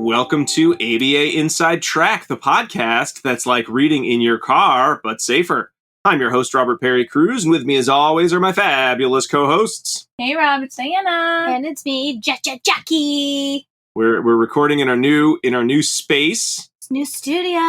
Welcome to ABA Inside Track, the podcast that's like reading in your car, but safer. I'm your host, Robert Perry Cruz, and with me, as always, are my fabulous co-hosts. Hey, Rob, it's Diana. And it's me, Jackie. We're recording in our new space. New studio.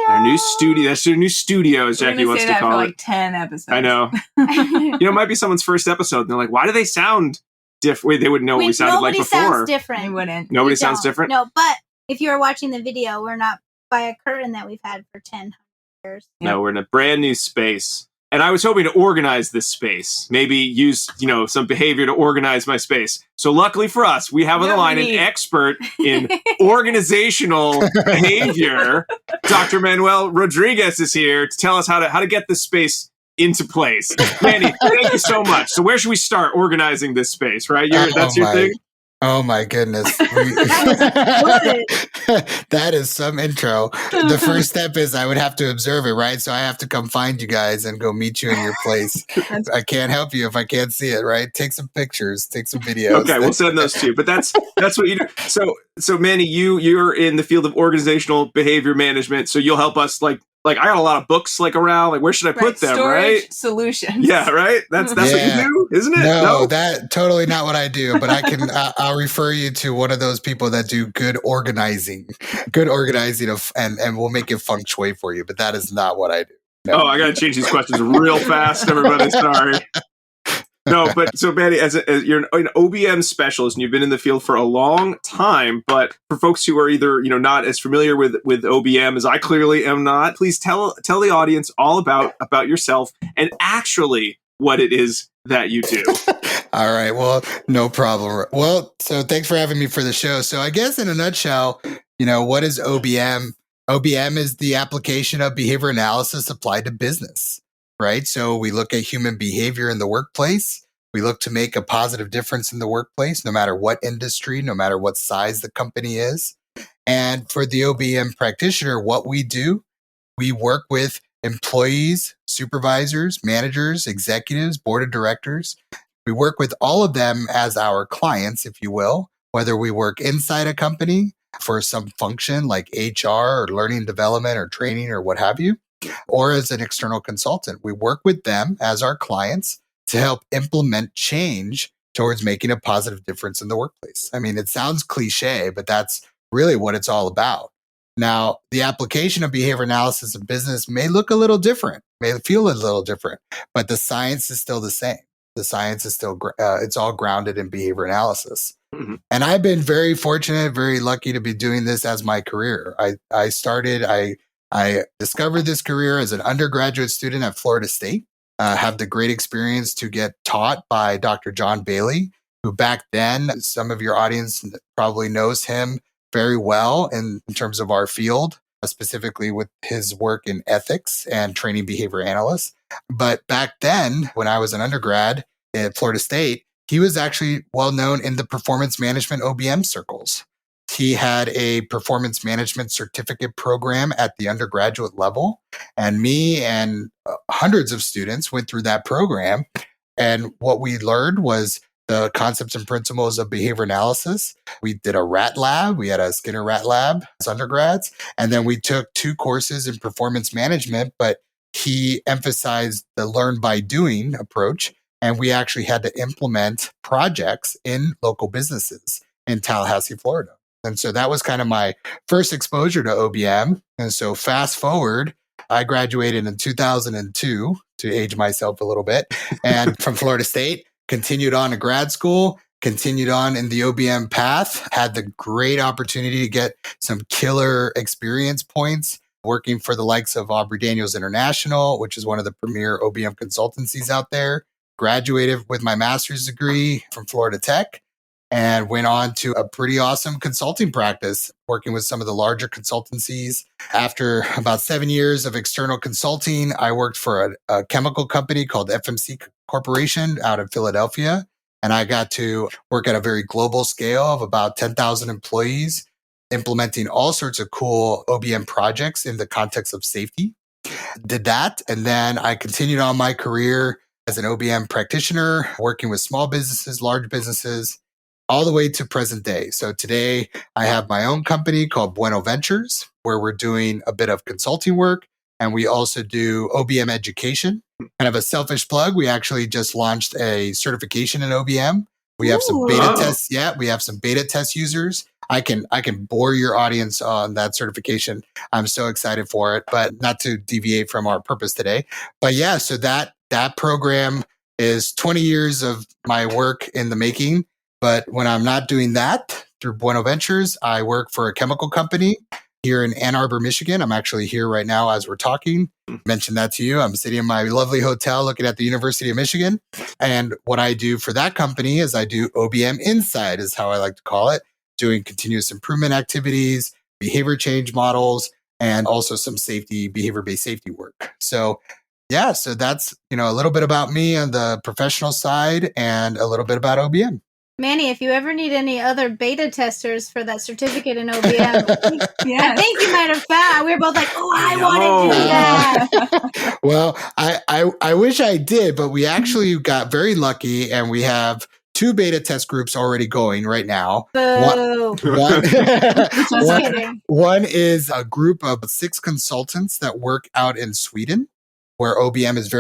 Our new studio. That's their new studio, as Jackie wants to call it. For like 10 episodes. I know. It might be someone's first episode. And they're like, why do they sound different? They wouldn't know what we sounded like before. Nobody sounds different. You wouldn't. Nobody sounds different? No, but if you are watching the video, we're not by a curtain that we've had for 10 years. No, we're in a brand new space. And I was hoping to organize this space. Maybe use, some behavior to organize my space. So luckily for us, we have on the line an expert in organizational behavior. Dr. Manuel Rodriguez is here to tell us how to get this space into place. Manny, thank you so much. So where should we start organizing this space, right? That's your thing? Oh my goodness. That is some intro. The first step is I would have to observe it, right? So I have to come find you guys and go meet you in your place. I can't help you if I can't see it, right? Take some pictures, take some videos. Okay, we'll send those to you. But that's what you do. So Manny, you're in the field of organizational behavior management. So you'll help us like I got a lot of books where should I put them, Storage right? solutions. Yeah, right? That's what you do, isn't it? No, that totally not what I do, but I can I'll refer you to one of those people that do good organizing of and we'll make it feng shui for you, but that is not what I do. No. Oh, I got to change these questions real fast, everybody. Sorry. No, but so Manny, as you're an OBM specialist and you've been in the field for a long time, but for folks who are either not as familiar with OBM as I clearly am not, please tell the audience all about yourself and actually what it is that you do. All right, well, no problem. Well, so thanks for having me for the show. So I guess in a nutshell, what is OBM? OBM is the application of behavior analysis applied to business. Right? So we look at human behavior in the workplace. We look to make a positive difference in the workplace, no matter what industry, no matter what size the company is. And for the OBM practitioner, what we do, we work with employees, supervisors, managers, executives, board of directors. We work with all of them as our clients, if you will, whether we work inside a company for some function like HR or learning and development or training or what have you, or as an external consultant. We work with them as our clients to help implement change towards making a positive difference in the workplace. I mean, it sounds cliche, but that's really what it's all about. Now, the application of behavior analysis in business may look a little different, may feel a little different, but the science is still the same. The science is still, it's all grounded in behavior analysis. Mm-hmm. And I've been very fortunate, very lucky to be doing this as my career. I discovered this career as an undergraduate student at Florida State. Have the great experience to get taught by Dr. John Bailey, who back then, some of your audience probably knows him very well in terms of our field, specifically with his work in ethics and training behavior analysts. But back then, when I was an undergrad at Florida State, he was actually well known in the performance management OBM circles. He had a performance management certificate program at the undergraduate level, and me and hundreds of students went through that program. And what we learned was the concepts and principles of behavior analysis. We did a rat lab. We had a Skinner rat lab as undergrads. And then we took 2 courses in performance management, but he emphasized the learn by doing approach. And we actually had to implement projects in local businesses in Tallahassee, Florida. And so that was kind of my first exposure to OBM. And so fast forward, I graduated in 2002 to age myself a little bit, and from Florida State, continued on to grad school, continued on in the OBM path, had the great opportunity to get some killer experience points working for the likes of Aubrey Daniels International, which is one of the premier OBM consultancies out there. Graduated with my master's degree from Florida Tech, and went on to a pretty awesome consulting practice, working with some of the larger consultancies. After about 7 years of external consulting, I worked for a chemical company called FMC Corporation out of Philadelphia. And I got to work at a very global scale of about 10,000 employees, implementing all sorts of cool OBM projects in the context of safety. Did that. And then I continued on my career as an OBM practitioner, working with small businesses, large businesses. all the way to present day. So today I have my own company called Bueno Ventures, where we're doing a bit of consulting work. And we also do OBM education. Kind of a selfish plug. We actually just launched a certification in OBM. We have some beta tests. Yeah, we have some beta test users. I can bore your audience on that certification. I'm so excited for it, but not to deviate from our purpose today. But yeah, so that program is 20 years of my work in the making. But when I'm not doing that through Bueno Ventures, I work for a chemical company here in Ann Arbor, Michigan. I'm actually here right now as we're talking. Mentioned that to you. I'm sitting in my lovely hotel looking at the University of Michigan. And what I do for that company is I do OBM Inside, is how I like to call it, doing continuous improvement activities, behavior change models, and also some behavior-based safety work. So yeah, so that's, a little bit about me on the professional side and a little bit about OBM. Manny, if you ever need any other beta testers for that certificate in OBM, I think you might have found. We were both like, "Oh, I want to do that." Well, I wish I did, but we actually got very lucky, and we have 2 beta test groups already going right now. Boo. One is a group of 6 consultants that work out in Sweden, where OBM is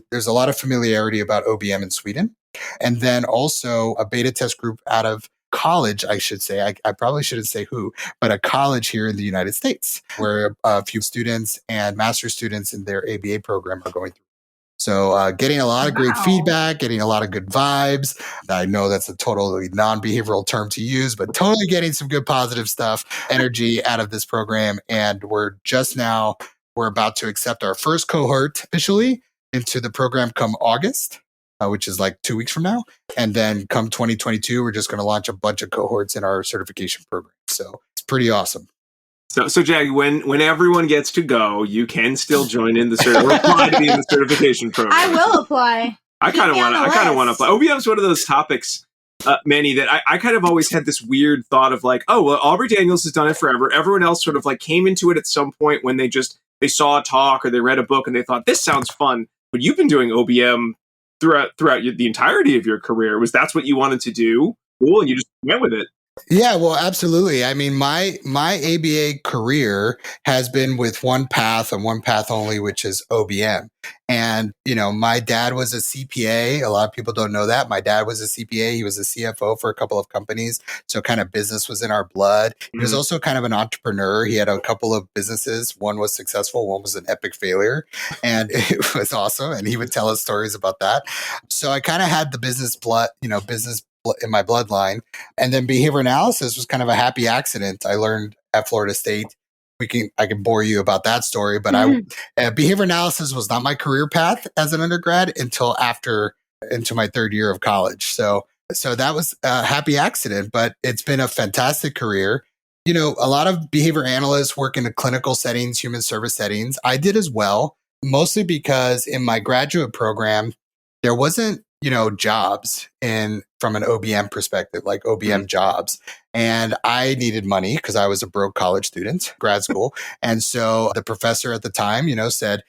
there's a lot of familiarity about OBM in Sweden. And then also a beta test group out of college, I should say. I probably shouldn't say who, but a college here in the United States, where a few students and master's students in their ABA program are going through. So getting a lot of great feedback, getting a lot of good vibes. I know that's a totally non-behavioral term to use, but totally getting some good positive stuff, energy out of this program. And we're about to accept our first cohort officially into the program come August. Which is like 2 weeks from now. And then come 2022, we're just going to launch a bunch of cohorts in our certification program. So it's pretty awesome. So Jag, when everyone gets to go, you can still join in or apply to be in the certification program. I will apply. I kind of want to apply. OBM is one of those topics, Manny, that I kind of always had this weird thought of like, oh, well, Aubrey Daniels has done it forever. Everyone else sort of like came into it at some point when they saw a talk or they read a book and they thought, this sounds fun. But you've been doing OBM throughout the entirety of your career. That's what you wanted to do? Cool, and you just went with it. Yeah, well, absolutely. I mean, my ABA career has been with one path and one path only, which is OBM. And, my dad was a CPA. A lot of people don't know that. My dad was a CPA. He was a CFO for a couple of companies. So kind of business was in our blood. He was also kind of an entrepreneur. He had a couple of businesses. One was successful. One was an epic failure. And it was awesome. And he would tell us stories about that. So I kind of had the business blood, business in my bloodline. And then behavior analysis was kind of a happy accident. I learned at Florida State. I can bore you about that story, but behavior analysis was not my career path as an undergrad until into my 3rd year of college. So that was a happy accident, but it's been a fantastic career. A lot of behavior analysts work in the clinical settings, human service settings. I did as well, mostly because in my graduate program, there wasn't jobs from an OBM perspective, like OBM jobs. And I needed money because I was a broke college student, grad school. And so the professor at the time, said,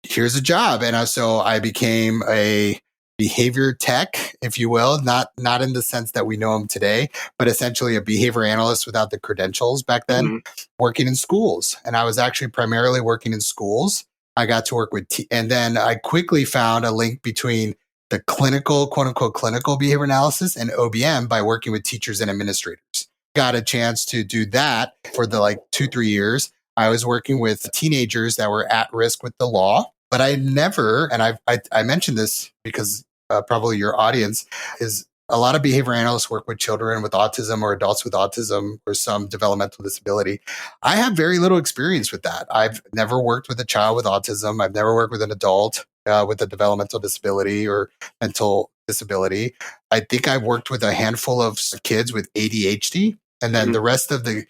here's a job. And so I became a behavior tech, if you will, not in the sense that we know them today, but essentially a behavior analyst without the credentials back then, working in schools. And I was actually primarily working in schools. I got to work with, and then I quickly found a link between the clinical, quote unquote, clinical behavior analysis and OBM by working with teachers and administrators. Got a chance to do that for the 2-3 years. I was working with teenagers that were at risk with the law, but I never, and I mentioned this because probably your audience is a lot of behavior analysts work with children with autism or adults with autism or some developmental disability. I have very little experience with that. I've never worked with a child with autism. I've never worked with an adult with a developmental disability or mental disability. I think I've worked with a handful of kids with ADHD. And then the rest of the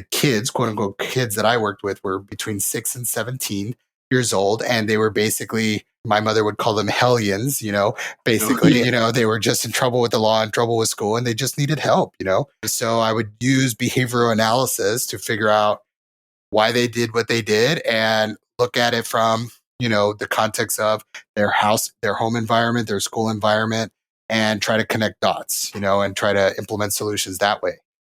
kids, quote unquote, kids that I worked with were between 6 and 17 years old. And they were basically, my mother would call them hellions, basically, they were just in trouble with the law, in trouble with school, and they just needed help, So I would use behavioral analysis to figure out why they did what they did and look at it from, the context of their house, their home environment, their school environment, and try to connect dots, and try to implement solutions that way.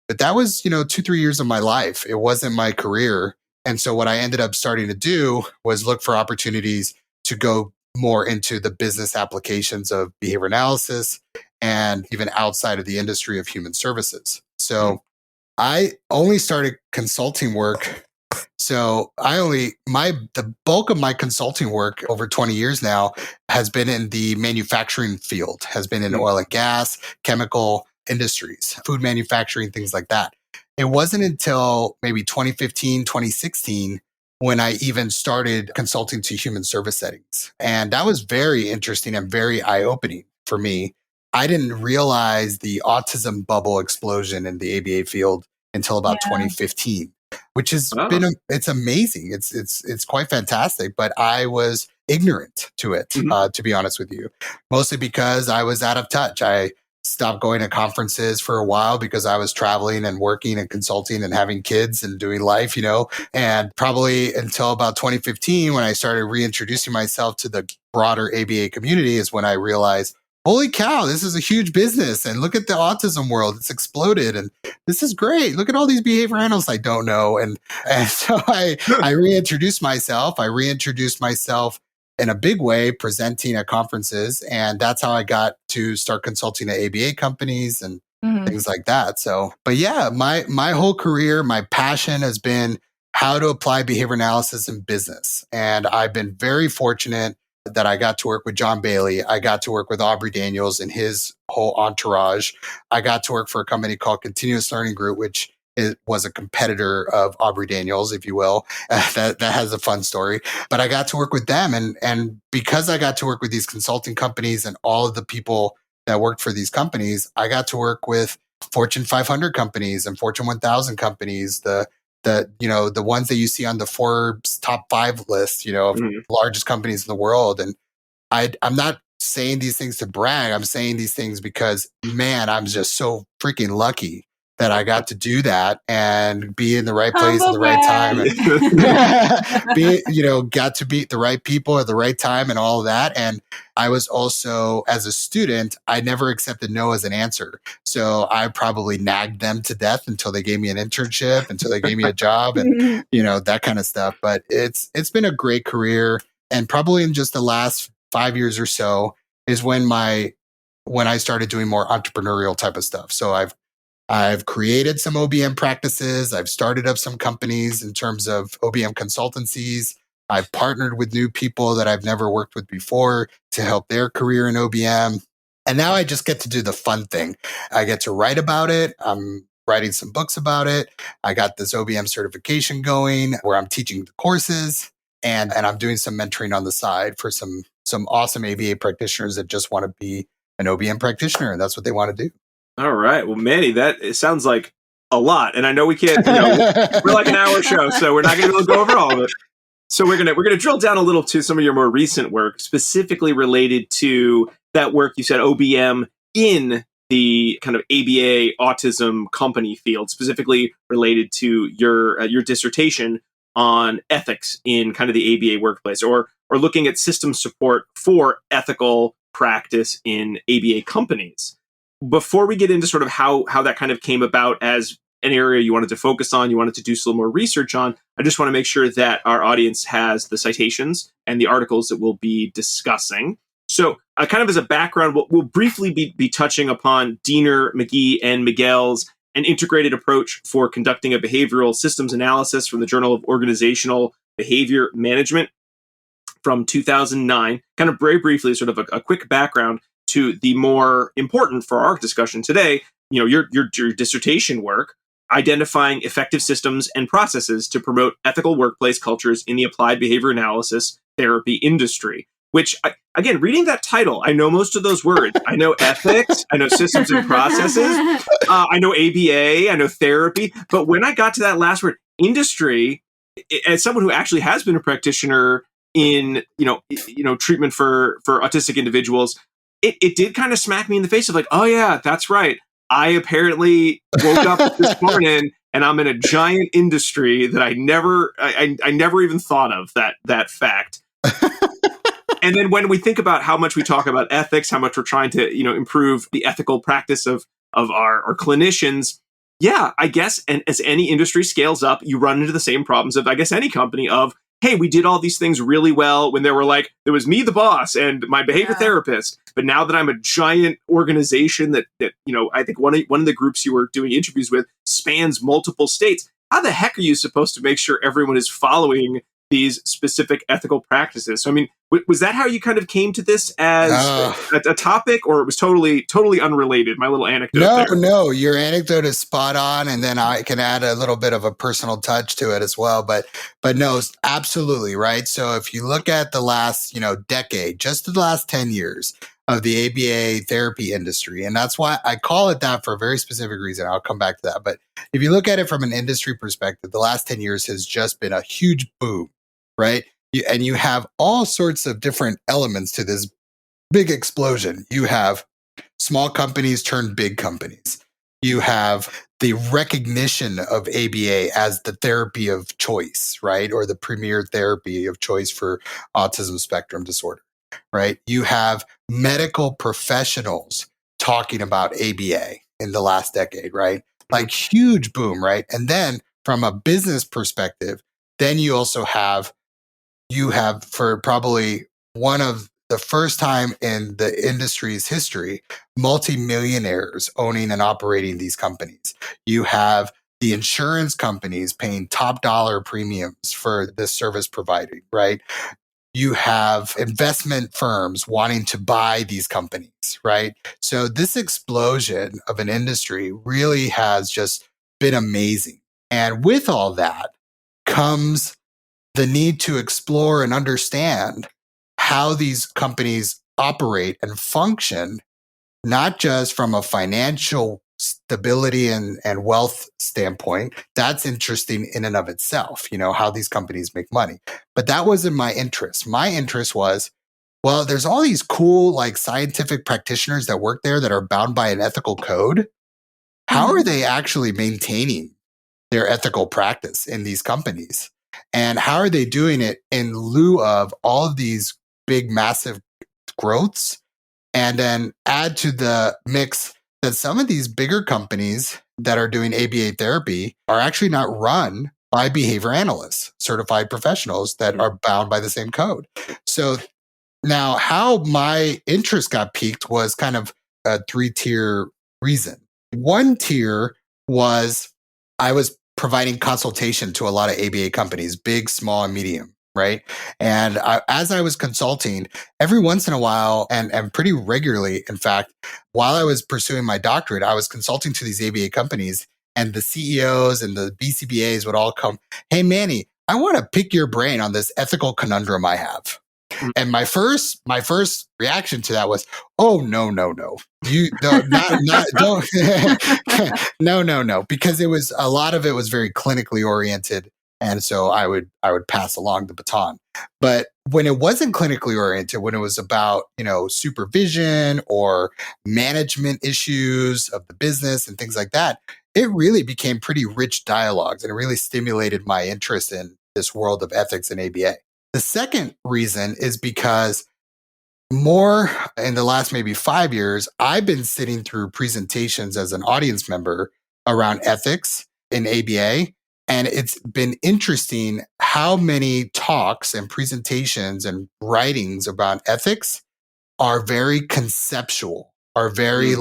But that was, 2-3 years of my life. It wasn't my career. And so what I ended up starting to do was look for opportunities to go more into the business applications of behavior analysis and even outside of the industry of human services. So I only started consulting work. So the bulk of my consulting work over 20 years now has been in the manufacturing field, has been in oil and gas, chemical industries, food manufacturing, things like that. It wasn't until maybe 2015, 2016 when I even started consulting to human service settings. And that was very interesting and very eye-opening for me. I didn't realize the autism bubble explosion in the ABA field until about 2015, which has been, it's amazing. It's quite fantastic, but I was ignorant to it, to be honest with you, mostly because I was out of touch. I stopped going to conferences for a while because I was traveling and working and consulting and having kids and doing life, and probably until about 2015, when I started reintroducing myself to the broader ABA community, is when I realized, holy cow, this is a huge business. And look at the autism world. It's exploded. And this is great. Look at all these behavior analysts I don't know. And so I reintroduced myself. I reintroduced myself in a big way, presenting at conferences. And that's how I got to start consulting at ABA companies and things like that. So, but yeah, my whole career, my passion has been how to apply behavior analysis in business. And I've been very fortunate that I got to work with John Bailey. I got to work with Aubrey Daniels and his whole entourage. I got to work for a company called Continuous Learning Group, which was a competitor of Aubrey Daniels, if you will. That has a fun story. But I got to work with them. And because I got to work with these consulting companies and all of the people that worked for these companies, I got to work with Fortune 500 companies and Fortune 1000 companies, the ones that you see on the Forbes top 5 list, of largest companies in the world. And I'm not saying these things to brag. I'm saying these things because, man, I'm just so freaking lucky that I got to do that and be in the right place at the right time. And got to meet the right people at the right time and all of that. And I was also, as a student, I never accepted no as an answer. So I probably nagged them to death until they gave me an internship, until they gave me a job and, that kind of stuff. But it's been a great career. And probably in just the last 5 years or so is when I started doing more entrepreneurial type of stuff. So I've created some OBM practices. I've started up some companies in terms of OBM consultancies. I've partnered with new people that I've never worked with before to help their career in OBM. And now I just get to do the fun thing. I get to write about it. I'm writing some books about it. I got this OBM certification going where I'm teaching the courses and I'm doing some mentoring on the side for some awesome ABA practitioners that just want to be an OBM practitioner. And that's what they want to do. All right. Well, Manny, it sounds like a lot. And I know we can't, we're like an hour show, so we're not going to go over all of it. So we're gonna drill down a little to some of your more recent work, specifically related to that work you said OBM in the kind of ABA autism company field, specifically related to your dissertation on ethics in kind of the ABA workplace, or looking at system support for ethical practice in ABA companies. Before we get into sort of how that kind of came about as an area you wanted to focus on, you wanted to do some more research on, I just want to make sure that our audience has the citations and the articles that we'll be discussing. So kind of as a background, we'll briefly be touching upon Diener, McGee, and Miguel's an integrated approach for conducting a behavioral systems analysis from the Journal of Organizational Behavior Management from 2009. Kind of very briefly, sort of a quick background to the more important for our discussion today, your dissertation work, identifying effective systems and processes to promote ethical workplace cultures in the applied behavior analysis therapy industry. Which, again, reading that title, I know most of those words. I know ethics, I know systems and processes, I know ABA, I know therapy. But when I got to that last word, industry, as someone who actually has been a practitioner in treatment for autistic individuals, it did kind of smack me in the face of like, oh yeah, that's right. I apparently woke up this morning and I'm in a giant industry that I never even thought of that fact. And then when we think about how much we talk about ethics, how much we're trying to, improve the ethical practice of our clinicians, yeah, I guess, and as any industry scales up, you run into the same problems of, I guess, any company of, hey, we did all these things really well when there was me, the boss, and my behavior therapist. But now that I'm a giant organization that I think one of the groups you were doing interviews with spans multiple states. How the heck are you supposed to make sure everyone is following these specific ethical practices? So, I mean, was that how you kind of came to this as a topic, or it was totally unrelated? My little anecdote. No, your anecdote is spot on, and then I can add a little bit of a personal touch to it as well. But no, absolutely right. So if you look at the last decade, just the last 10 years of the ABA therapy industry, and that's why I call it that for a very specific reason. I'll come back to that. But if you look at it from an industry perspective, the last 10 years has just been a huge boom. Right. And you have all sorts of different elements to this big explosion. You have small companies turned big companies. You have the recognition of ABA as the therapy of choice, right? Or the premier therapy of choice for autism spectrum disorder, right? You have medical professionals talking about ABA in the last decade, right? Like huge boom, right? And then from a business perspective, then you also have for probably one of the first time in the industry's history, multimillionaires owning and operating these companies. You have the insurance companies paying top dollar premiums for this service providing, right? You have investment firms wanting to buy these companies, right? So this explosion of an industry really has just been amazing. And with all that comes the need to explore and understand how these companies operate and function, not just from a financial stability and wealth standpoint. That's interesting in and of itself, how these companies make money. But that wasn't my interest. My interest was, well, there's all these cool, scientific practitioners that work there that are bound by an ethical code. How are they actually maintaining their ethical practice in these companies? And how are they doing it in lieu of all of these big, massive growths? And then add to the mix that some of these bigger companies that are doing ABA therapy are actually not run by behavior analysts, certified professionals that are bound by the same code. So now how my interest got piqued was kind of a 3-tier reason. One tier was I was providing consultation to a lot of ABA companies, big, small, and medium, right? And as I was consulting, every once in a while, and pretty regularly, in fact, while I was pursuing my doctorate, I was consulting to these ABA companies, and the CEOs and the BCBAs would all come, hey, Manny, I want to pick your brain on this ethical conundrum I have. And my first reaction to that was, oh, no. You don't, no, because a lot of it was very clinically oriented. And so I would pass along the baton. But when it wasn't clinically oriented, when it was about, supervision or management issues of the business and things like that, it really became pretty rich dialogues, and it really stimulated my interest in this world of ethics and ABA. The second reason is because more in the last maybe 5 years, I've been sitting through presentations as an audience member around ethics in ABA. And it's been interesting how many talks and presentations and writings about ethics are very conceptual, are very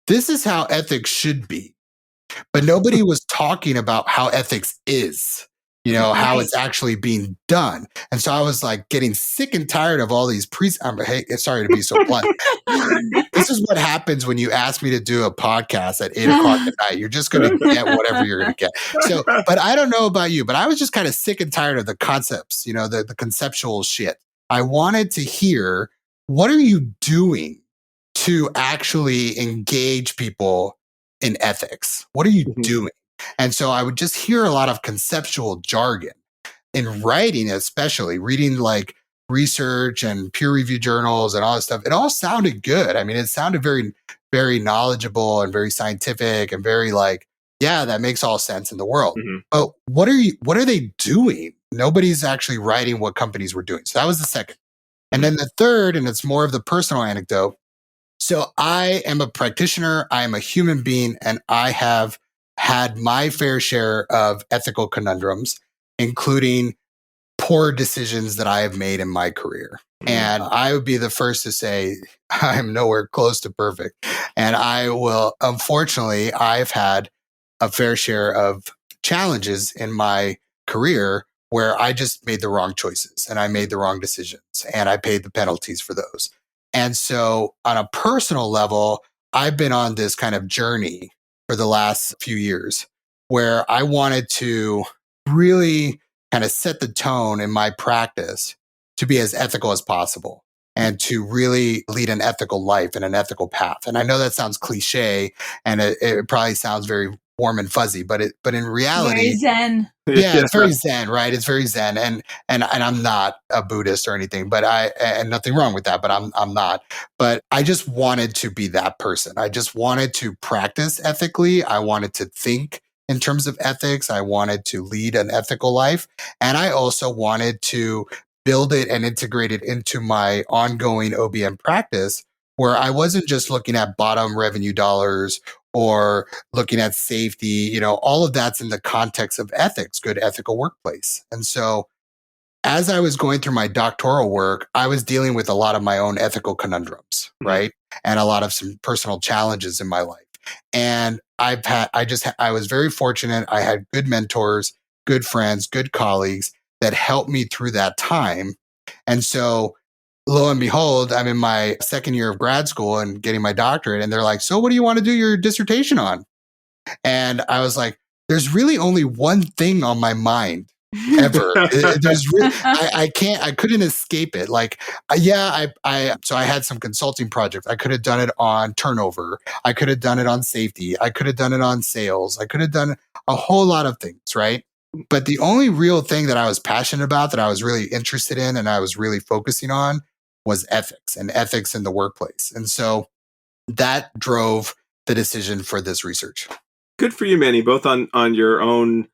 this is how ethics should be. But nobody was talking about how ethics is. How it's actually being done. And so I was getting sick and tired of all these hey, sorry to be so blunt. This is what happens when you ask me to do a podcast at 8:00 at night. You're just going to get whatever you're going to get. So, but I don't know about you, but I was just kind of sick and tired of the concepts, the conceptual shit. I wanted to hear, what are you doing to actually engage people in ethics? What are you doing? And so I would just hear a lot of conceptual jargon in writing, especially reading research and peer review journals and all this stuff. It all sounded good. I mean, it sounded very, very knowledgeable and very scientific and very yeah, that makes all sense in the world. Mm-hmm. But what are they doing? Nobody's actually writing what companies were doing. So that was the second. And then the third, and it's more of the personal anecdote. So I am a practitioner, I am a human being, and I have had my fair share of ethical conundrums, including poor decisions that I have made in my career. And I would be the first to say I'm nowhere close to perfect. And unfortunately, I've had a fair share of challenges in my career where I just made the wrong choices and I made the wrong decisions and I paid the penalties for those. And so on a personal level, I've been on this kind of journey for the last few years where I wanted to really kind of set the tone in my practice to be as ethical as possible and to really lead an ethical life and an ethical path. And I know that sounds cliche and it probably sounds very warm and fuzzy, but in reality, very zen. Yeah, it's very zen, right? It's very zen, and I'm not a Buddhist or anything, but and nothing wrong with that, but I'm not. But I just wanted to be that person. I just wanted to practice ethically. I wanted to think in terms of ethics. I wanted to lead an ethical life, and I also wanted to build it and integrate it into my ongoing OBM practice, where I wasn't just looking at bottom revenue dollars or looking at safety, all of that's in the context of ethics, good ethical workplace. And so as I was going through my doctoral work, I was dealing with a lot of my own ethical conundrums, right? And a lot of some personal challenges in my life. And I was very fortunate. I had good mentors, good friends, good colleagues that helped me through that time. And so lo and behold, I'm in my second year of grad school and getting my doctorate. And they're like, so what do you want to do your dissertation on? And I was like, there's really only one thing on my mind ever. I couldn't escape it. So I had some consulting projects. I could have done it on turnover. I could have done it on safety. I could have done it on sales. I could have done a whole lot of things, right? But the only real thing that I was passionate about, that I was really interested in and I was really focusing on was ethics and ethics in the workplace. And so that drove the decision for this research. Good for you, Manny, both on your own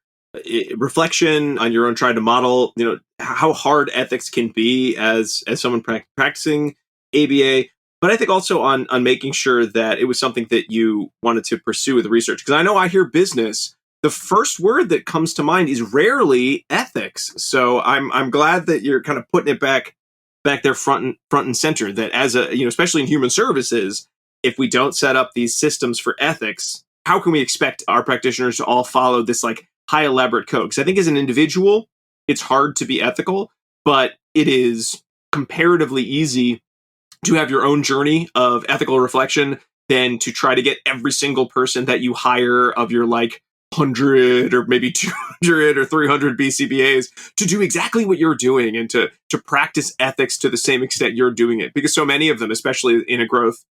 reflection, on your own trying to model, how hard ethics can be as someone practicing ABA, but I think also on making sure that it was something that you wanted to pursue with research. Because I know I hear business, the first word that comes to mind is rarely ethics. So I'm glad that you're kind of putting it back there front and center, that as especially in human services, if we don't set up these systems for ethics, how can we expect our practitioners to all follow this high elaborate code? Because I think as an individual, it's hard to be ethical, but it is comparatively easy to have your own journey of ethical reflection than to try to get every single person that you hire of your 100 or maybe 200 or 300 BCBAs to do exactly what you're doing and to practice ethics to the same extent you're doing it. Because so many of them, especially in a growth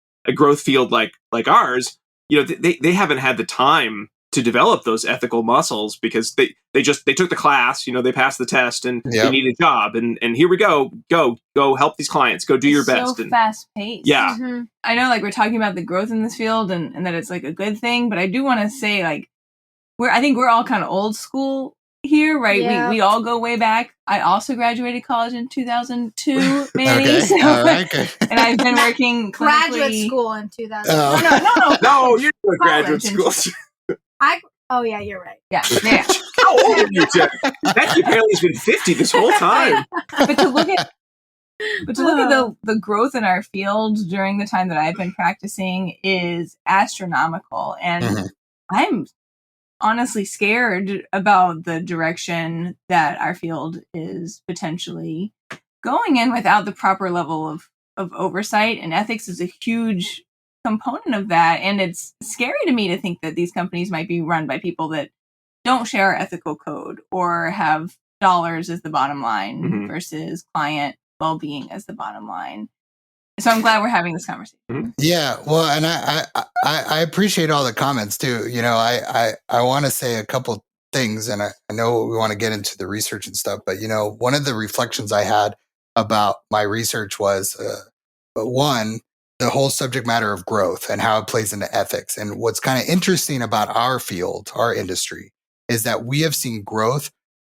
field like ours, they haven't had the time to develop those ethical muscles because they took the class, they passed the test and they need a job and here we go help these clients, go do your best. So fast paced. Yeah. Mm-hmm. I know we're talking about the growth in this field and that it's a good thing, but I do want to say I think we're all kind of old school here, right? Yeah. We all go way back. I also graduated college in 2002, Manny. Okay. So, all right, good. and I've been working Graduate school in 2000. No, you're doing graduate school. Oh yeah, you're right. Yeah. How old are you, Jeff? Becky apparently has been 50 this whole time. But to look at the growth in our field during the time that I've been practicing is astronomical, and I'm honestly scared about the direction that our field is potentially going in without the proper level of oversight, and ethics is a huge component of that. And it's scary to me to think that these companies might be run by people that don't share our ethical code or have dollars as the bottom line versus client well-being as the bottom line. So I'm glad we're having this conversation. Yeah, well, and I appreciate all the comments too. I want to say a couple things, and I know we want to get into the research and stuff, but one of the reflections I had about my research was one, the whole subject matter of growth and how it plays into ethics. And what's kind of interesting about our field, our industry, is that we have seen growth,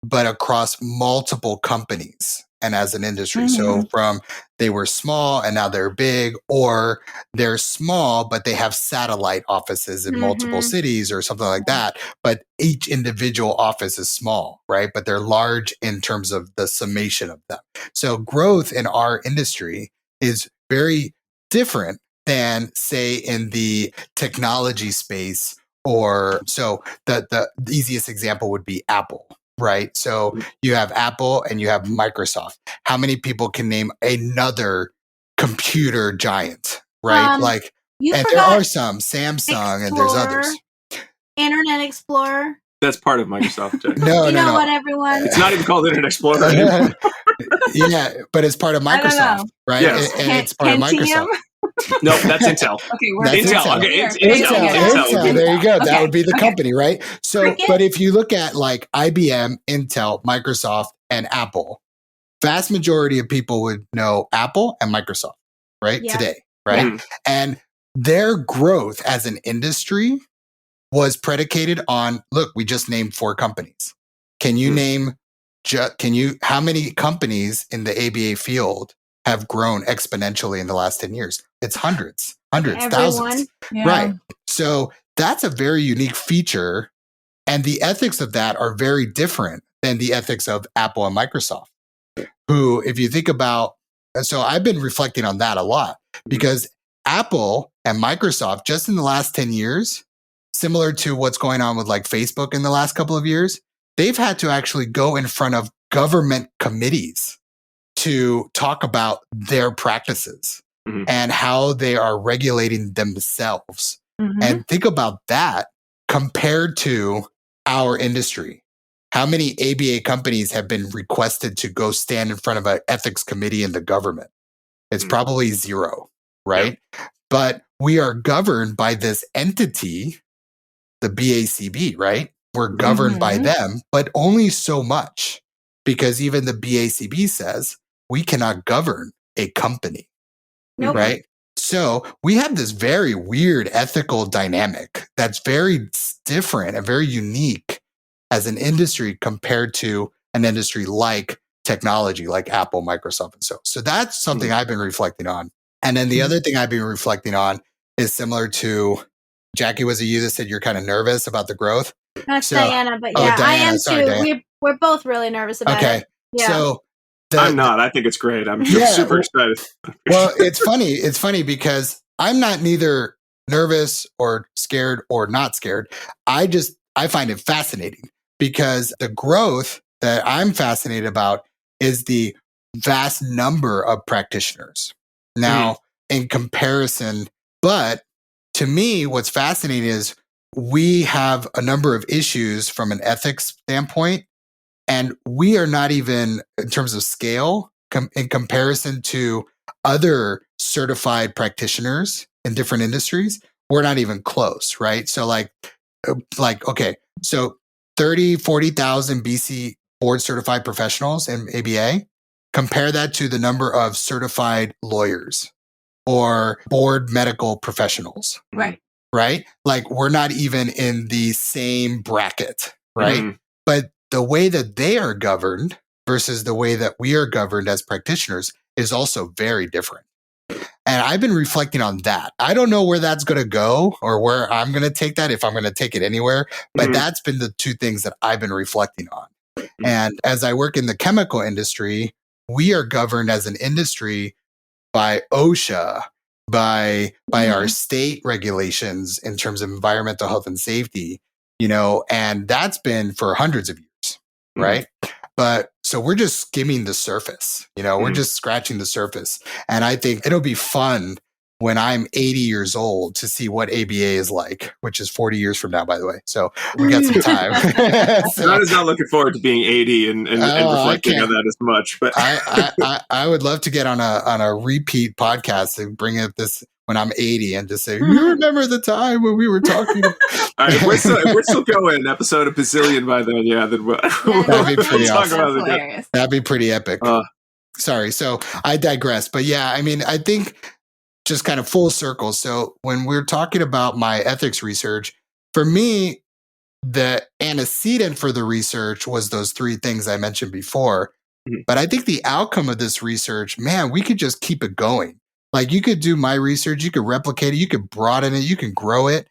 but across multiple companies. and as an industry. So from they were small and now they're big, or they're small, but they have satellite offices in multiple cities or something like that. But each individual office is small, right? But they're large in terms of the summation of them. So growth in our industry is very different than, say, in the technology space. Or so the easiest example would be Apple, right? So you have Apple and you have Microsoft. How many people can name another computer giant, right? And there are some, Samsung, and there's others. Internet Explorer. That's part of Microsoft. No. What, everyone? It's not even called Internet Explorer anymore. Yeah, but it's part of Microsoft, right? Yes. And it's part of Microsoft. No, that's Intel. Okay, that's Intel. Okay, Intel. There you go. That would be the company, right? So, but if you look at like IBM, Intel, Microsoft, and Apple, vast majority of people would know Apple and Microsoft, right? Yeah. Today, right? And their growth as an industry was predicated on, look, we just named 4 companies. Can you name, how many companies in the ABA field have grown exponentially in the last 10 years? It's hundreds, thousands. Yeah. Right. So that's a very unique feature. And the ethics of that are very different than the ethics of Apple and Microsoft, who, if you think about, so I've been reflecting on that a lot, because Apple and Microsoft, just in the last 10 years, similar to what's going on with like Facebook in the last couple of years, they've had to actually go in front of government committees to talk about their practices and how they are regulating themselves. And think about that compared to our industry. How many ABA companies have been requested to go stand in front of an ethics committee in the government? It's probably 0, right? But we are governed by this entity, the BACB, right? We're governed by them, but only so much, because even the BACB says we cannot govern a company, right? So we have this very weird ethical dynamic that's very different and very unique as an industry compared to an industry like technology, like Apple, Microsoft, and so that's something I've been reflecting on. And then the other thing I've been reflecting on is similar to, Jackie, was it you that said you're kind of nervous about the growth? That's Diana, but yeah, I am too. Diana. We're both really nervous about it. Yeah. So I'm not. I think it's great. I'm super excited. Well, it's funny. It's funny because I'm not neither nervous or scared or not scared. I find it fascinating, because the growth that I'm fascinated about is the vast number of practitioners. Now, in comparison, but to me, what's fascinating is we have a number of issues from an ethics standpoint, and we are not even, in terms of scale, in comparison to other certified practitioners in different industries, we're not even close, right? So okay, so 30, 40,000 BC board certified professionals in ABA, compare that to the number of certified lawyers or board medical professionals. Right. Right? Like, we're not even in the same bracket, right? But the way that they are governed versus the way that we are governed as practitioners is also very different. And I've been reflecting on that. I don't know where that's going to go or where I'm going to take that, if I'm going to take it anywhere, but that's been the 2 things that I've been reflecting on. And as I work in the chemical industry, we are governed as an industry by OSHA, by our state regulations in terms of environmental health and safety, and that's been for hundreds of years, right? But so we're just skimming the surface, we're just scratching the surface. And I think it'll be fun when I'm 80 years old to see what ABA is like, which is 40 years from now, by the way. So we got some time. I was not looking forward to being 80 and reflecting on that as much. But I would love to get on a repeat podcast and bring up this when I'm 80 and just say, you remember the time when we were talking? All right, we're still going. Episode a bazillion by then. Yeah, then that'd be pretty awesome. That'd be pretty epic. Sorry. So I digress. But yeah, I mean, I think just kind of full circle. So when we're talking about my ethics research, for me, the antecedent for the research was those 3 things I mentioned before. But I think the outcome of this research, man, we could just keep it going. Like you could do my research, you could replicate it, you could broaden it, you can grow it,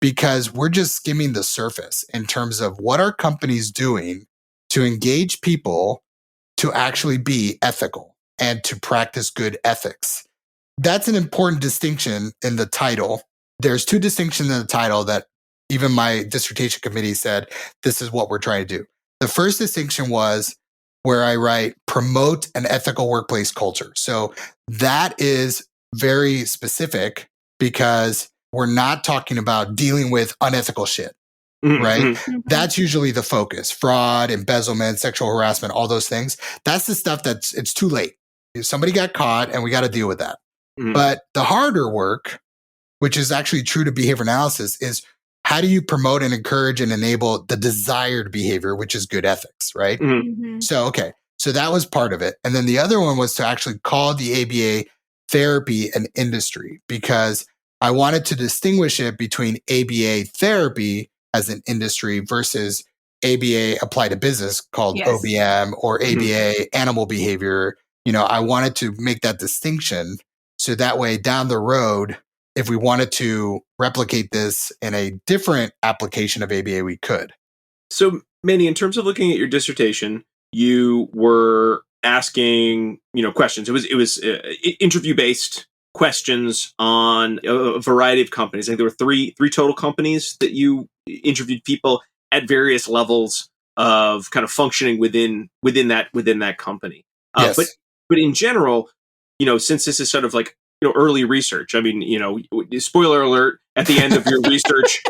because we're just skimming the surface in terms of what are companies doing to engage people to actually be ethical and to practice good ethics. That's an important distinction in the title. There's two distinctions in the title that even my dissertation committee said, this is what we're trying to do. The first distinction was where I write, promote an ethical workplace culture. So that is very specific because we're not talking about dealing with unethical shit, right? That's usually the focus. Fraud, embezzlement, sexual harassment, all those things. That's the stuff it's too late. Somebody got caught and we got to deal with that. But the harder work, which is actually true to behavior analysis, is how do you promote and encourage and enable the desired behavior, which is good ethics, right? So, okay. So that was part of it. And then the other one was to actually call the ABA therapy an industry, because I wanted to distinguish it between ABA therapy as an industry versus ABA applied to business called OBM, or ABA animal behavior. I wanted to make that distinction. So that way down the road, if we wanted to replicate this in a different application of ABA, we could. So, Manny, in terms of looking at your dissertation, you were asking, questions. It was interview-based questions on a variety of companies. I think there were three total companies that you interviewed people at various levels of kind of functioning within that company. Yes. But in general, since this is sort of like early research, I mean, spoiler alert, at the end of your research,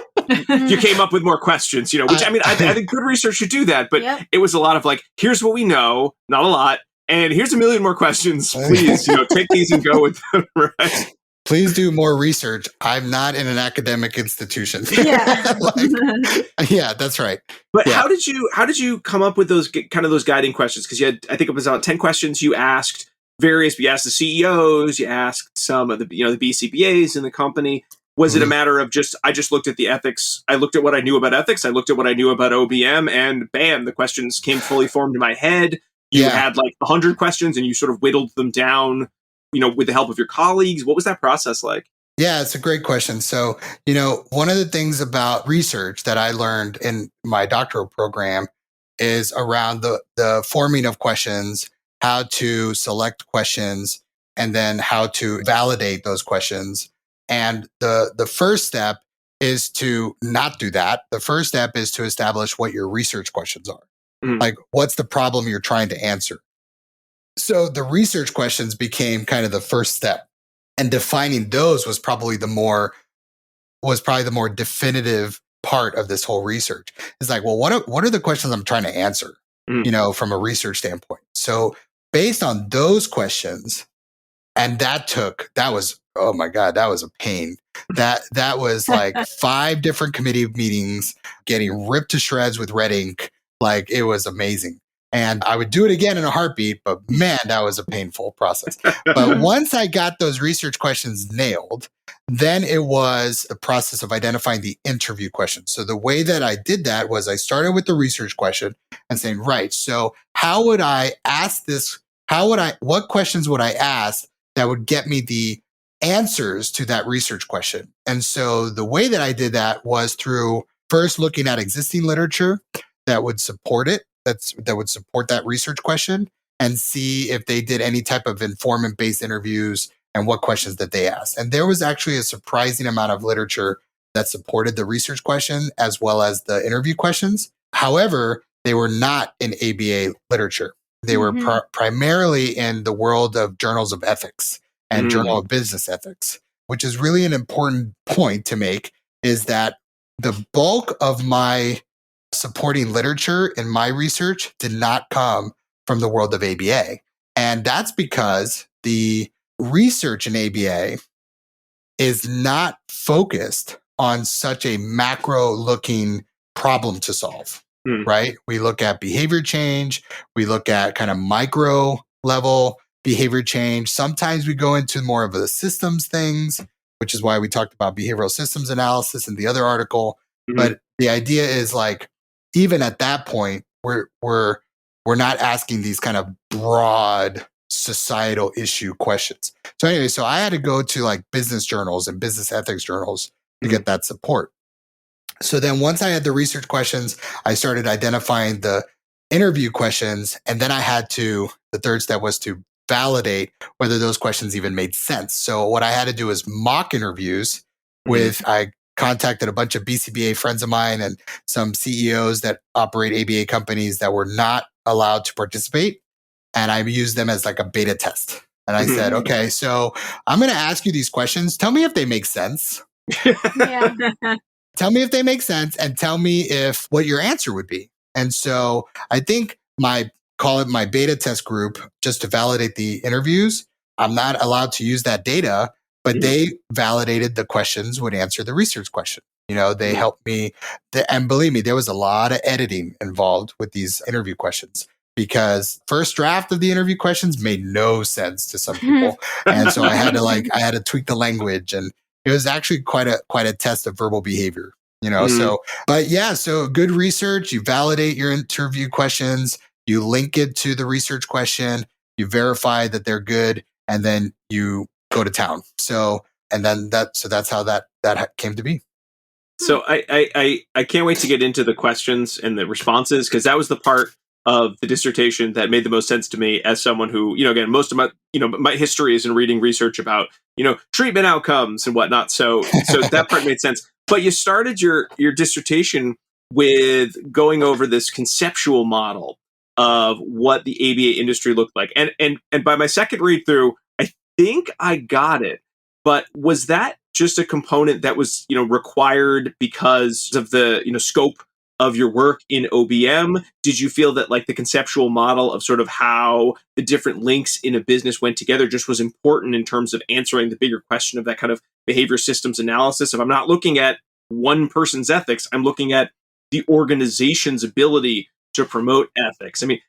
you came up with more questions, which I think good research should do that, but it was a lot of like, here's what we know, not a lot, and here's a million more questions. Please, take these and go with them, right? Please do more research. I'm not in an academic institution. Yeah, yeah, that's right. But how did you come up with those guiding questions? Because you had, I think it was about 10 questions you asked. You asked the CEOs, you asked some of the BCBAs in the company. Was it a matter of I just looked at the ethics, I looked at what I knew about ethics, I looked at what I knew about OBM, and bam, the questions came fully formed in my head. You had like 100 questions and you sort of whittled them down, with the help of your colleagues. What was that process like? Yeah, it's a great question. So, one of the things about research that I learned in my doctoral program is around the forming of questions, how to select questions, and then how to validate those questions. And the first step is to not do that. The first step is to establish what your research questions are. Like, what's the problem you're trying to answer? So the research questions became kind of the first step. And defining those was probably the more definitive part of this whole research. It's like, well, what are the questions I'm trying to answer, from a research standpoint? So based on those questions, and that was, oh my God, that was a pain. That was like 5 different committee meetings, getting ripped to shreds with red ink. Like, it was amazing. And I would do it again in a heartbeat, but man, that was a painful process. But once I got those research questions nailed, then it was the process of identifying the interview questions. So the way that I did that was I started with the research question and saying, right, so how would I ask this? What questions would I ask that would get me the answers to that research question? And so the way that I did that was through first looking at existing literature that would support it, that would support that research question, and see if they did any type of informant-based interviews and what questions that they asked. And there was actually a surprising amount of literature that supported the research question as well as the interview questions. However, they were not in ABA literature. They were primarily in the world of journals of ethics and journal of business ethics, which is really an important point to make, is that the bulk of my supporting literature in my research did not come from the world of ABA. And that's because the research in ABA is not focused on such a macro looking problem to solve, right? We look at behavior change. We look at kind of micro level behavior change. Sometimes we go into more of the systems things, which is why we talked about behavioral systems analysis in the other article. But the idea is like, even at that point, we're we're not asking these kind of broad societal issue questions. So anyway, so I had to go to like business journals and business ethics journals to get that support. So then once I had the research questions, I started identifying the interview questions. And then I had to, the third step was to validate whether those questions even made sense. So what I had to do is mock interviews with, I contacted a bunch of BCBA friends of mine and some CEOs that operate ABA companies that were not allowed to participate. And I used them as like a beta test. And I said, okay, so I'm going to ask you these questions. Tell me if they make sense. Tell me if they make sense and tell me if what your answer would be. And so I think call it my beta test group, just to validate the interviews. I'm not allowed to use that data, but they validated the questions would answer the research question. You know, they helped me. And believe me, there was a lot of editing involved with these interview questions because first draft of the interview questions made no sense to some people. And so I had to tweak the language, and it was actually quite a test of verbal behavior, you know? So good research, you validate your interview questions, you link it to the research question, you verify that they're good, and then you go to town. So that's how that came to be. So I can't wait to get into the questions and the responses, because that was the part of the dissertation that made the most sense to me as someone who, you know, again, most of my history is in reading research about, you know, treatment outcomes and whatnot. So that part made sense. But you started your dissertation with going over this conceptual model of what the ABA industry looked like. And by my second read through, I think I got it. But was that just a component that was, you know, required because of the, you know, scope of your work in OBM? Did you feel that like the conceptual model of sort of how the different links in a business went together just was important in terms of answering the bigger question of that kind of behavior systems analysis? If I'm not looking at one person's ethics, I'm looking at the organization's ability to promote ethics. I mean,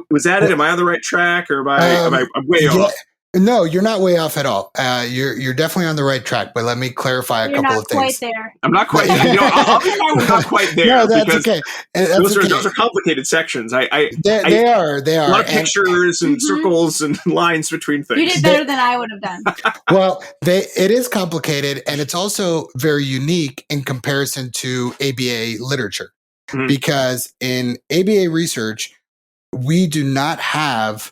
was that it? Am I on the right track, or am I way off? No, you're not way off at all. You're definitely on the right track, but let me clarify a couple of things. You're not quite there. I'm not quite there. You know, I'll be fine with not quite there. No, that's okay. Those are complicated sections. They are. A lot of pictures and circles and lines between things. You did better than I would have done. Well, it is complicated, and it's also very unique in comparison to ABA literature. Because in ABA research, we do not have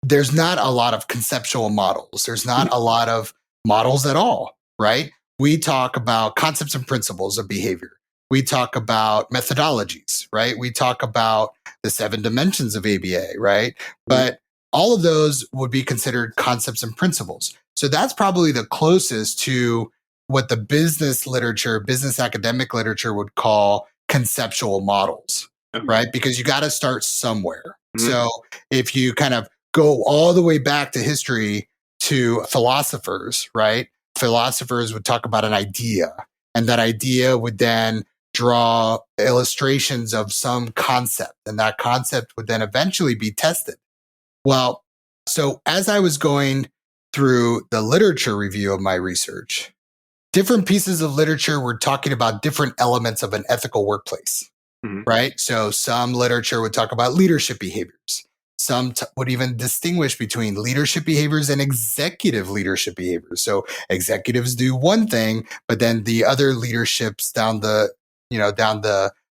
there's not a lot of conceptual models. There's not a lot of models at all, right? We talk about concepts and principles of behavior. We talk about methodologies, right? We talk about the 7 dimensions of ABA, right? But all of those would be considered concepts and principles. So that's probably the closest to what the business literature, business academic literature would call conceptual models, right? Because you got to start somewhere. So if you kind of go all the way back to history to philosophers, right? Philosophers would talk about an idea, and that idea would then draw illustrations of some concept, and that concept would then eventually be tested. Well, so as I was going through the literature review of my research, different pieces of literature were talking about different elements of an ethical workplace, right? So some literature would talk about leadership behaviors. Some would even distinguish between leadership behaviors and executive leadership behaviors. So executives do one thing, but then the other leaderships down the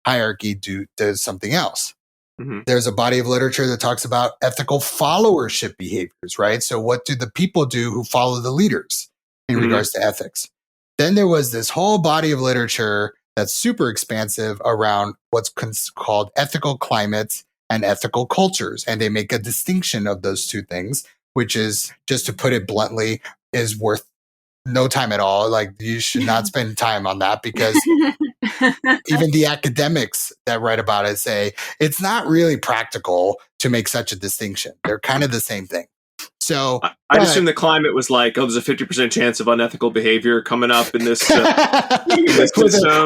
hierarchy does something else. There's a body of literature that talks about ethical followership behaviors, right? So what do the people do who follow the leaders in regards to ethics? Then there was this whole body of literature that's super expansive around what's called ethical climates and ethical cultures. And they make a distinction of those two things, which is, just to put it bluntly, is worth no time at all. Like, you should not spend time on that, because even the academics that write about it say it's not really practical to make such a distinction. They're kind of the same thing. So I'd assume the climate was like, oh, there's a 50% chance of unethical behavior coming up in this, system.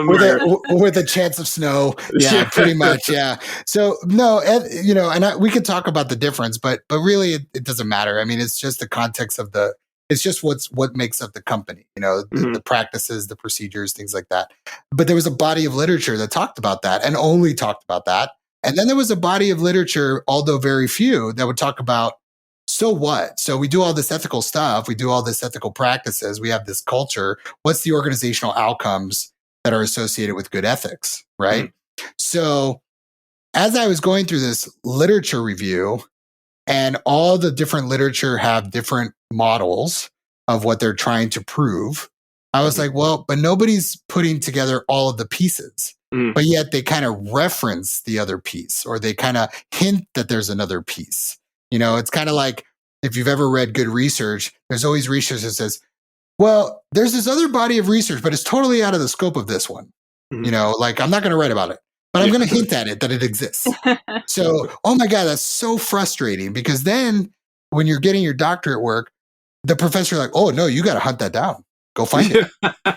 With a chance of snow. Yeah, pretty much. Yeah. So no, we could talk about the difference, but really it doesn't matter. I mean, it's just the context of it's just what makes up the company, the practices, the procedures, things like that. But there was a body of literature that talked about that, and only talked about that. And then there was a body of literature, although very few, that would talk about, so what? So we do all this ethical stuff. We do all this ethical practices. We have this culture. What's the organizational outcomes that are associated with good ethics, right? So as I was going through this literature review, and all the different literature have different models of what they're trying to prove, I was like, well, but nobody's putting together all of the pieces. But yet they kind of reference the other piece, or they kind of hint that there's another piece. You know, it's kind of like if you've ever read good research, there's always research that says, well, there's this other body of research, but it's totally out of the scope of this one. You know, like I'm not going to write about it, but I'm going to hint at it that it exists. So, oh my God, that's so frustrating, because then when you're getting your doctorate work, the professor like, oh no, you got to hunt that down. Go find it.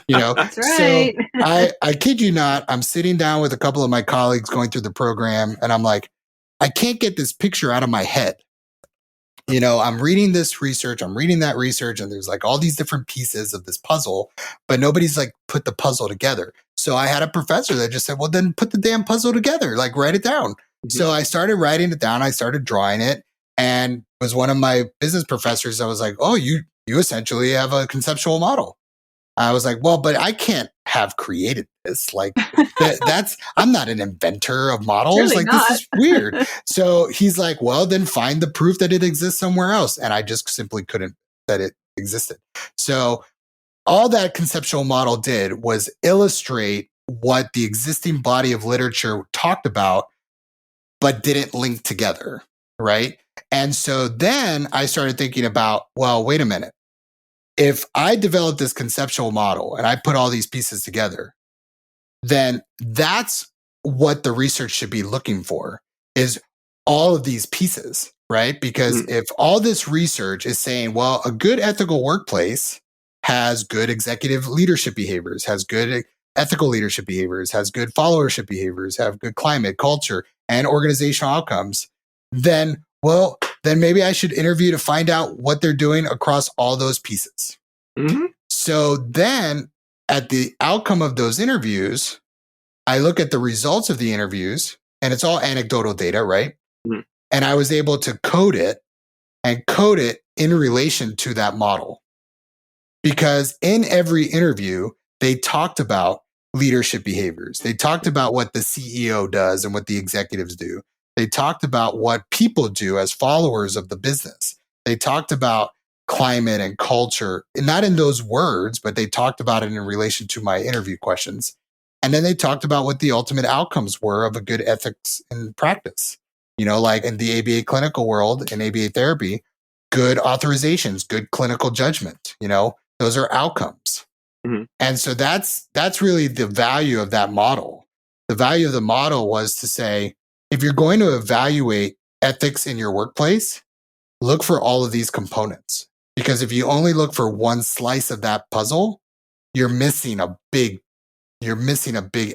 You know, That's right. So I kid you not, I'm sitting down with a couple of my colleagues going through the program, and I'm like, I can't get this picture out of my head. You know, I'm reading this research, I'm reading that research, and there's like all these different pieces of this puzzle, but nobody's like put the puzzle together. So I had a professor that just said, well, then put the damn puzzle together, like write it down. So I started writing it down. I started drawing it, and it was one of my business professors that was like, oh, you essentially have a conceptual model. I was like, well, but I can't have created this. Like I'm not an inventor of models. Really like not. This is weird. So he's like, well, then find the proof that it exists somewhere else. And I just simply couldn't, that it existed. So all that conceptual model did was illustrate what the existing body of literature talked about, but didn't link together. Right. And so then I started thinking about, well, wait a minute. If I develop this conceptual model and I put all these pieces together, then that's what the research should be looking for, is all of these pieces, right? Because if all this research is saying, well, a good ethical workplace has good executive leadership behaviors, has good ethical leadership behaviors, has good followership behaviors, have good climate, culture, and organizational outcomes, then maybe I should interview to find out what they're doing across all those pieces. So then at the outcome of those interviews, I look at the results of the interviews, and it's all anecdotal data, right? And I was able to code it in relation to that model. Because in every interview, they talked about leadership behaviors. They talked about what the CEO does and what the executives do. They talked about what people do as followers of the business. They talked about climate and culture, and not in those words, but they talked about it in relation to my interview questions. And then they talked about what the ultimate outcomes were of a good ethics and practice. You know, like in the ABA clinical world, in ABA therapy, good authorizations, good clinical judgment, you know, those are outcomes. And so that's really the value of that model. The value of the model was to say, if you're going to evaluate ethics in your workplace, look for all of these components. Because if you only look for one slice of that puzzle, you're missing a big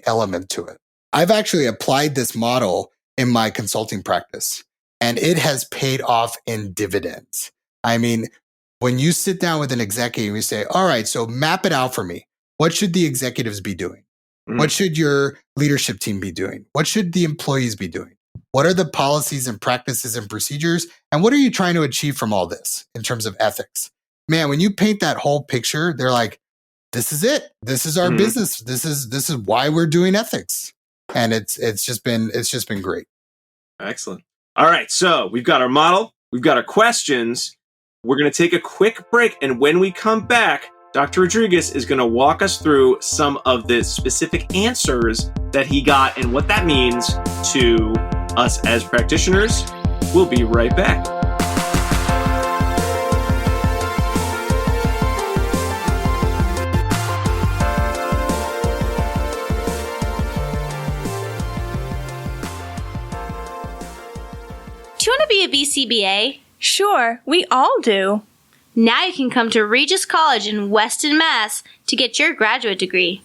element to it. I've actually applied this model in my consulting practice, and it has paid off in dividends. I mean, when you sit down with an executive and you say, all right, so map it out for me. What should the executives be doing? What should your leadership team be doing? What should the employees be doing? What are the policies and practices and procedures? And what are you trying to achieve from all this in terms of ethics? Man, when you paint that whole picture, they're like, this is it. This is our business. This is why we're doing ethics. And it's just been great. Excellent. All right. So we've got our model. We've got our questions. We're going to take a quick break. And when we come back, Dr. Rodriguez is going to walk us through some of the specific answers that he got and what that means to us as practitioners. We'll be right back. Do you want to be a BCBA? Sure, we all do. Now you can come to Regis College in Weston, Mass. to get your graduate degree.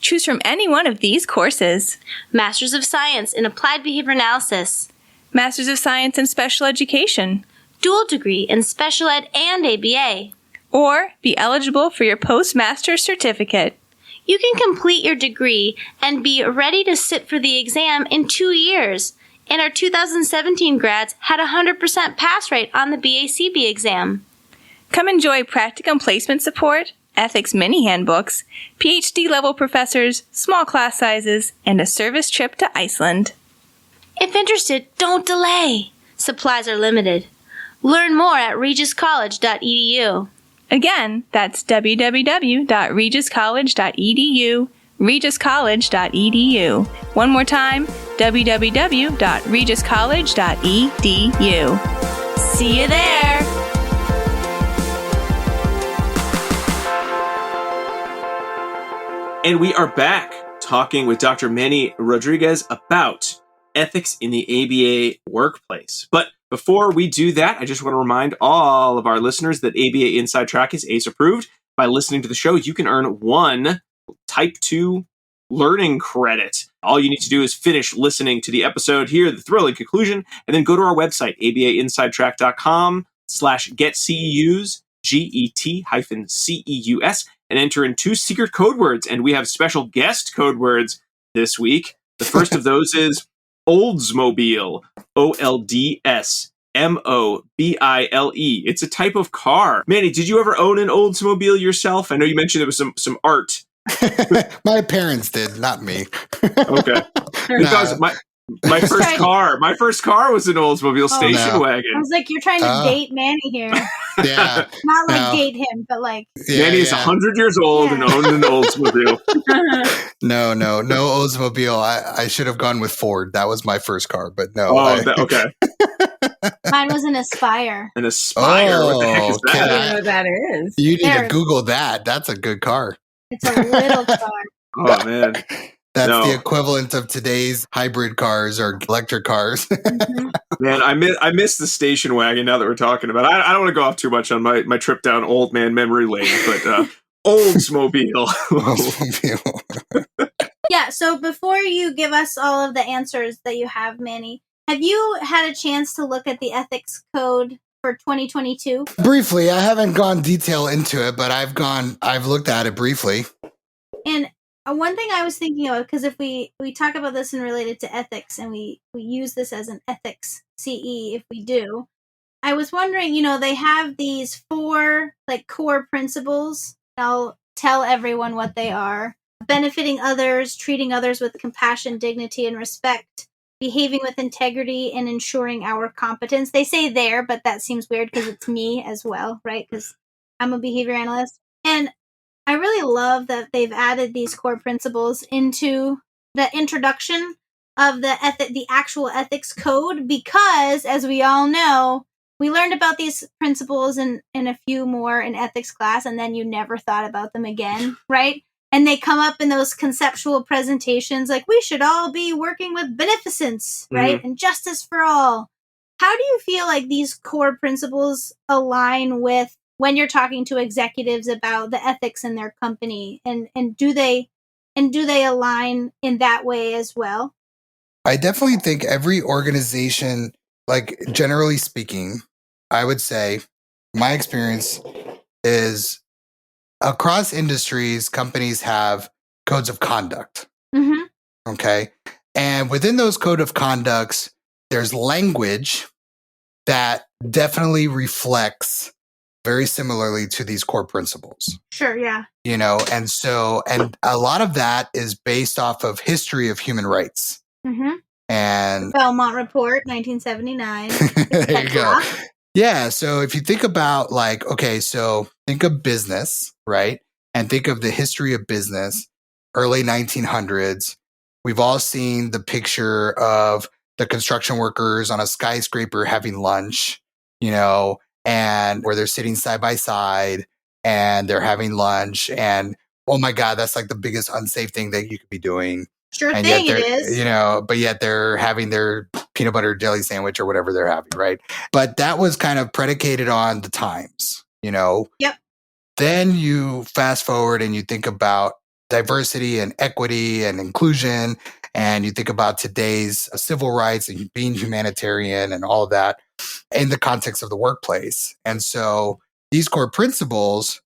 Choose from any one of these courses. Masters of Science in Applied Behavior Analysis. Masters of Science in Special Education. Dual degree in Special Ed and ABA. Or be eligible for your postmaster's certificate. You can complete your degree and be ready to sit for the exam in 2 years. And our 2017 grads had a 100% pass rate on the BACB exam. Come enjoy practicum placement support, ethics mini handbooks, PhD level professors, small class sizes, and a service trip to Iceland. If interested, don't delay. Supplies are limited. Learn more at regiscollege.edu. Again, that's www.regiscollege.edu, regiscollege.edu. One more time, www.regiscollege.edu. See you there! And we are back talking with Dr. Manny Rodriguez about ethics in the ABA workplace. But before we do that, I just want to remind all of our listeners that ABA Inside Track is ACE approved. By listening to the show, you can earn 1 Type 2 learning credit. All you need to do is finish listening to the episode, hear the thrilling conclusion, and then go to our website, abainsidetrack.com/getceus, GET-CEUS, and enter in 2 secret code words. And we have special guest code words this week. The first of those is Oldsmobile, OLDSMOBILE. It's a type of car. Manny, did you ever own an Oldsmobile yourself? I know you mentioned there was some art. My parents did, not me. Okay. Because my first car was an Oldsmobile station wagon. I was like, you're trying to date Manny here. Yeah. Not like date him, but like. Manny is 100 years old and owned an Oldsmobile. No Oldsmobile. I should have gone with Ford. That was my first car, but no. Okay. Mine was an Aspire. An Aspire? What the heck is that? I don't know what that is. You need to Google that. That's a good car. It's a little car. Oh, man. That's the equivalent of today's hybrid cars or electric cars. Mm-hmm. Man, I miss the station wagon now that we're talking about it. I don't want to go off too much on my trip down old man memory lane, but Oldsmobile. Yeah, so before you give us all of the answers that you have, Manny, have you had a chance to look at the ethics code for 2022? Briefly, I haven't gone detail into it, but I've looked at it briefly. And one thing I was thinking of, because if we talk about this and relate it to ethics, and we use this as an ethics CE, if we do, I was wondering, they have these 4 like core principles. I'll tell everyone what they are: benefiting others, treating others with compassion, dignity, and respect, behaving with integrity, and ensuring our competence. They say there, but that seems weird because it's me as well, right? Because I'm a behavior analyst. And I really love that they've added these core principles into the introduction of the actual ethics code, because, as we all know, we learned about these principles and a few more in ethics class, and then you never thought about them again, right? And they come up in those conceptual presentations, like we should all be working with beneficence, right? Mm-hmm. And justice for all. How do you feel like these core principles align with when you're talking to executives about the ethics in their company, and do they align in that way as well? I definitely think every organization, like generally speaking, I would say my experience is across industries, companies have codes of conduct. Mm-hmm. Okay. And within those code of conducts, there's language that definitely reflects very similarly to these core principles. Sure, yeah. And a lot of that is based off of history of human rights. Mm-hmm. And Belmont Report, 1979. There you go. Yeah. So if you think about so think of business, right? And think of the history of business, early 1900s. We've all seen the picture of the construction workers on a skyscraper having lunch, and where they're sitting side by side and they're having lunch. And oh my God, that's like the biggest unsafe thing that you could be doing. Sure and thing yet it is. But yet they're having their peanut butter jelly sandwich or whatever they're having, right? But that was kind of predicated on the times, Yep. Then you fast forward and you think about diversity and equity and inclusion, and you think about today's civil rights and being humanitarian and all of that in the context of the workplace. And so these core principles,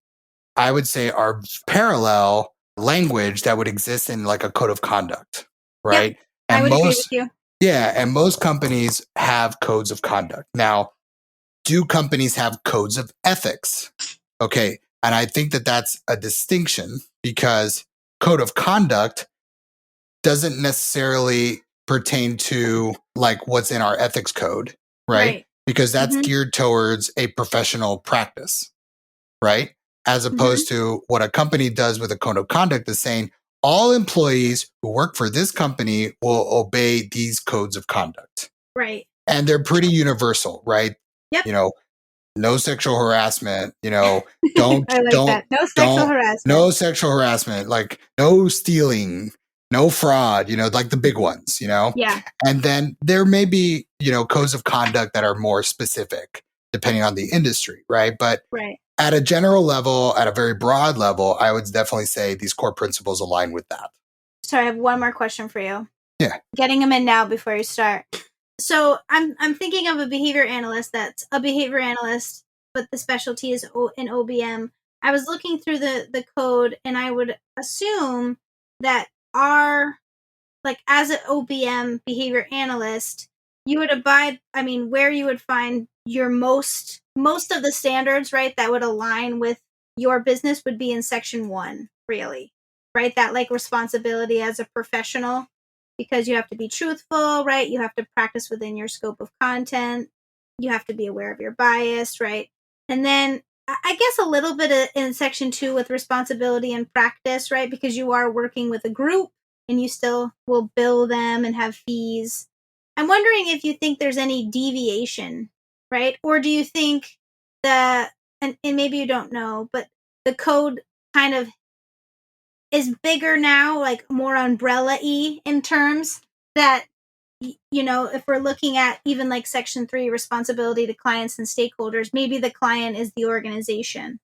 I would say, are parallel language that would exist in like a code of conduct, right? Yep, I would agree with you. Yeah, and most companies have codes of conduct. Now, do companies have codes of ethics? Okay, and I think that that's a distinction because code of conduct doesn't necessarily pertain to like what's in our ethics code, right? Because that's geared towards a professional practice, right? As opposed to what a company does with a code of conduct is saying all employees who work for this company will obey these codes of conduct. Right. And they're pretty universal, right? Yep. You know, no sexual harassment, you know, don't I like don't that. No sexual harassment. no sexual harassment, like no stealing, no fraud, you know, like the big ones, you know? Yeah. And then there may be, you know, codes of conduct that are more specific depending on the industry, right? But at a general level, at a very broad level, I would definitely say these core principles align with that. Sorry, I have one more question for you. Yeah. Getting them in now before you start. So I'm thinking of a behavior analyst that's a behavior analyst, but the specialty is in OBM. I was looking through the code, and I would assume that as an OBM behavior analyst, you would abide, where you would find your most of the standards, right, that would align with your business would be in section 1, really, right? That like responsibility as a professional, because you have to be truthful, right? You have to practice within your scope of content. You have to be aware of your bias, right? And then I guess a little bit in section 2 with responsibility and practice, right? Because you are working with a group and you still will bill them and have fees. I'm wondering if you think there's any deviation, right? Or do you think and maybe you don't know, but the code kind of is bigger now, like more umbrella-y in terms that, you know, if we're looking at even like section 3, responsibility to clients and stakeholders, maybe the client is the organization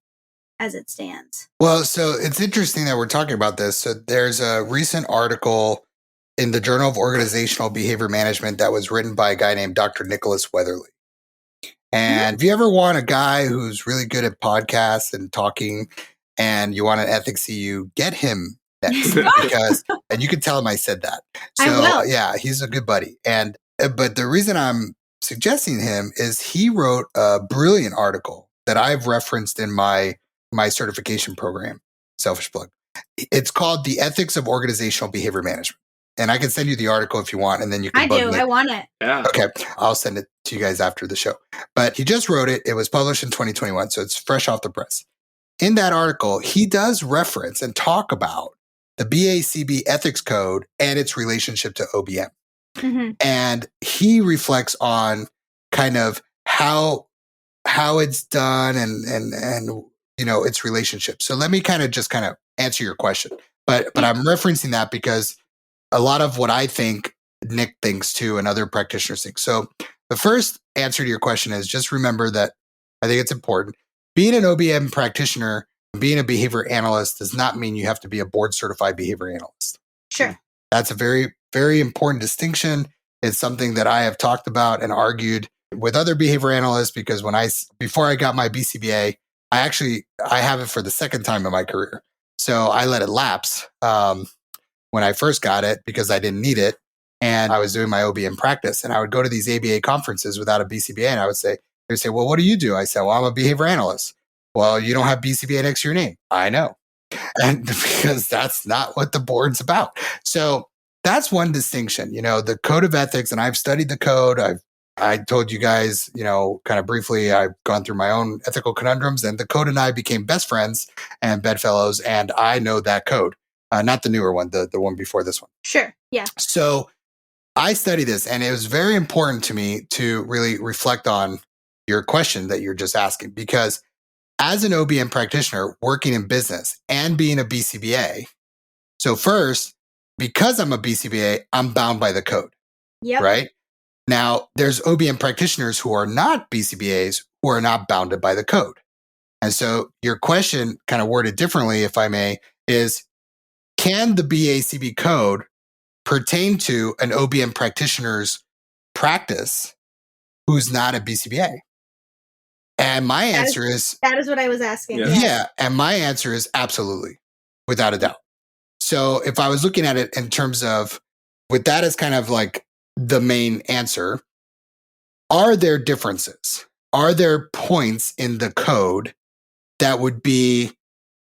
as it stands. Well, so it's interesting that we're talking about this. So there's a recent article in the Journal of Organizational Behavior Management that was written by a guy named Dr. Nicholas Weatherly. And if you ever want a guy who's really good at podcasts and talking and you want an ETHICS CEU, get him next because, and you can tell him I said that. So I will. Yeah, he's a good buddy. And, but the reason I'm suggesting him is he wrote a brilliant article that I've referenced in my certification program, selfish plug. It's called The Ethics of Organizational Behavior Management. And I can send you the article if you want, and then you can bug me. I want it. Yeah. Okay. I'll send it to you guys after the show. But he just wrote it. It was published in 2021, so it's fresh off the press. In that article, he does reference and talk about the BACB ethics code and its relationship to OBM. And he reflects on kind of how it's done and you know, its relationship. So let me kind of answer your question. But I'm referencing that because a lot of what I think Nick thinks too and other practitioners think. So the first answer to your question is just remember that I think it's important. Being an OBM practitioner, being a behavior analyst does not mean you have to be a board certified behavior analyst. Sure. That's a very, very important distinction. It's something that I have talked about and argued with other behavior analysts because before I got my BCBA, I have it for the second time in my career. So I let it lapse when I first got it because I didn't need it. And I was doing my OBM practice and I would go to these ABA conferences without a BCBA. And they would say, well, what do you do? I said, well, I'm a behavior analyst. Well, you don't have BCBA next to your name. I know. And because that's not what the board's about. So that's one distinction, you know, the code of ethics. And I've studied the code. I told you guys, you know, kind of briefly, I've gone through my own ethical conundrums and the code and I became best friends and bedfellows. And I know that code, not the newer one, the one before this one. Sure. Yeah. So I studied this and it was very important to me to really reflect on your question that you're just asking, because as an OBM practitioner working in business and being a BCBA, so first, because I'm a BCBA, I'm bound by the code, right? Now, there's OBM practitioners who are not BCBAs who are not bounded by the code. And so your question, kind of worded differently, if I may, is can the BACB code pertain to an OBM practitioner's practice who's not a BCBA? And my answer is... That is what I was asking. Yeah. And my answer is absolutely, without a doubt. So if I was looking at it in terms of, with that as kind of like the main answer. Are there differences? Are there points in the code that would be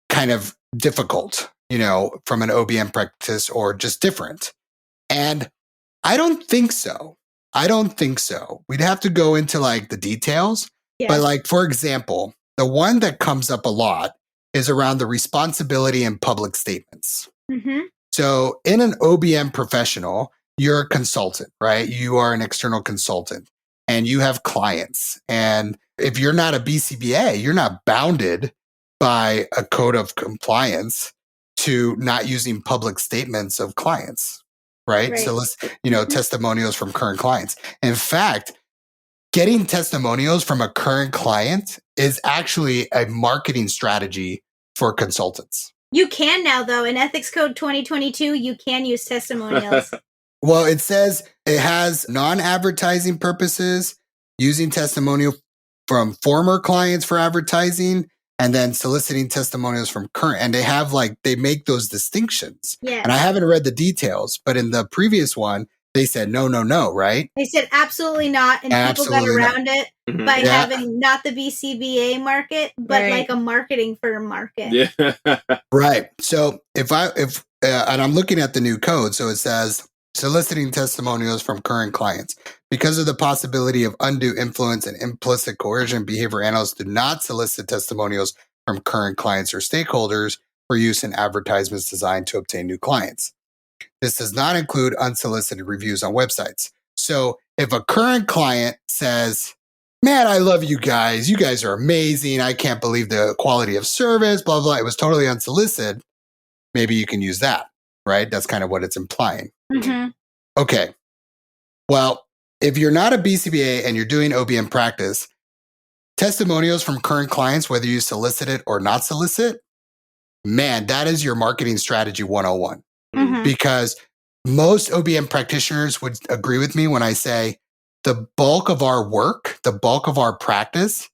kind of difficult, from an OBM practice or just different? And I don't think so. We'd have to go into like the details. Yes. But like, for example, the one that comes up a lot is around the responsibility in public statements. Mm-hmm. So in an OBM professional, you're a consultant, right? You are an external consultant and you have clients. And if you're not a BCBA, you're not bounded by a code of compliance to not using public statements of clients, right? So let's, testimonials from current clients. In fact, getting testimonials from a current client is actually a marketing strategy for consultants. You can now, though. In Ethics Code 2022, you can use testimonials. Well, it says it has non-advertising purposes, using testimonial from former clients for advertising, and then soliciting testimonials from current. And they make those distinctions. Yes. And I haven't read the details, but in the previous one, they said no, right? They said absolutely not, and Absolutely people got around it by Yeah. having not the BCBA market, but Right. like a marketing firm market. Yeah. Right. So and I'm looking at the new code, so it says soliciting testimonials from current clients. Because of the possibility of undue influence and implicit coercion, behavior analysts do not solicit testimonials from current clients or stakeholders for use in advertisements designed to obtain new clients. This does not include unsolicited reviews on websites. So if a current client says, man, I love you guys. You guys are amazing. I can't believe the quality of service, blah, blah. It was totally unsolicited. Maybe you can use that, right? That's kind of what it's implying. Mm-hmm. Okay. Well, if you're not a BCBA and you're doing OBM practice, testimonials from current clients, whether you solicit it or not solicit, man, that is your marketing strategy 101. Mm-hmm. Because most OBM practitioners would agree with me when I say the bulk of our work, the bulk of our practice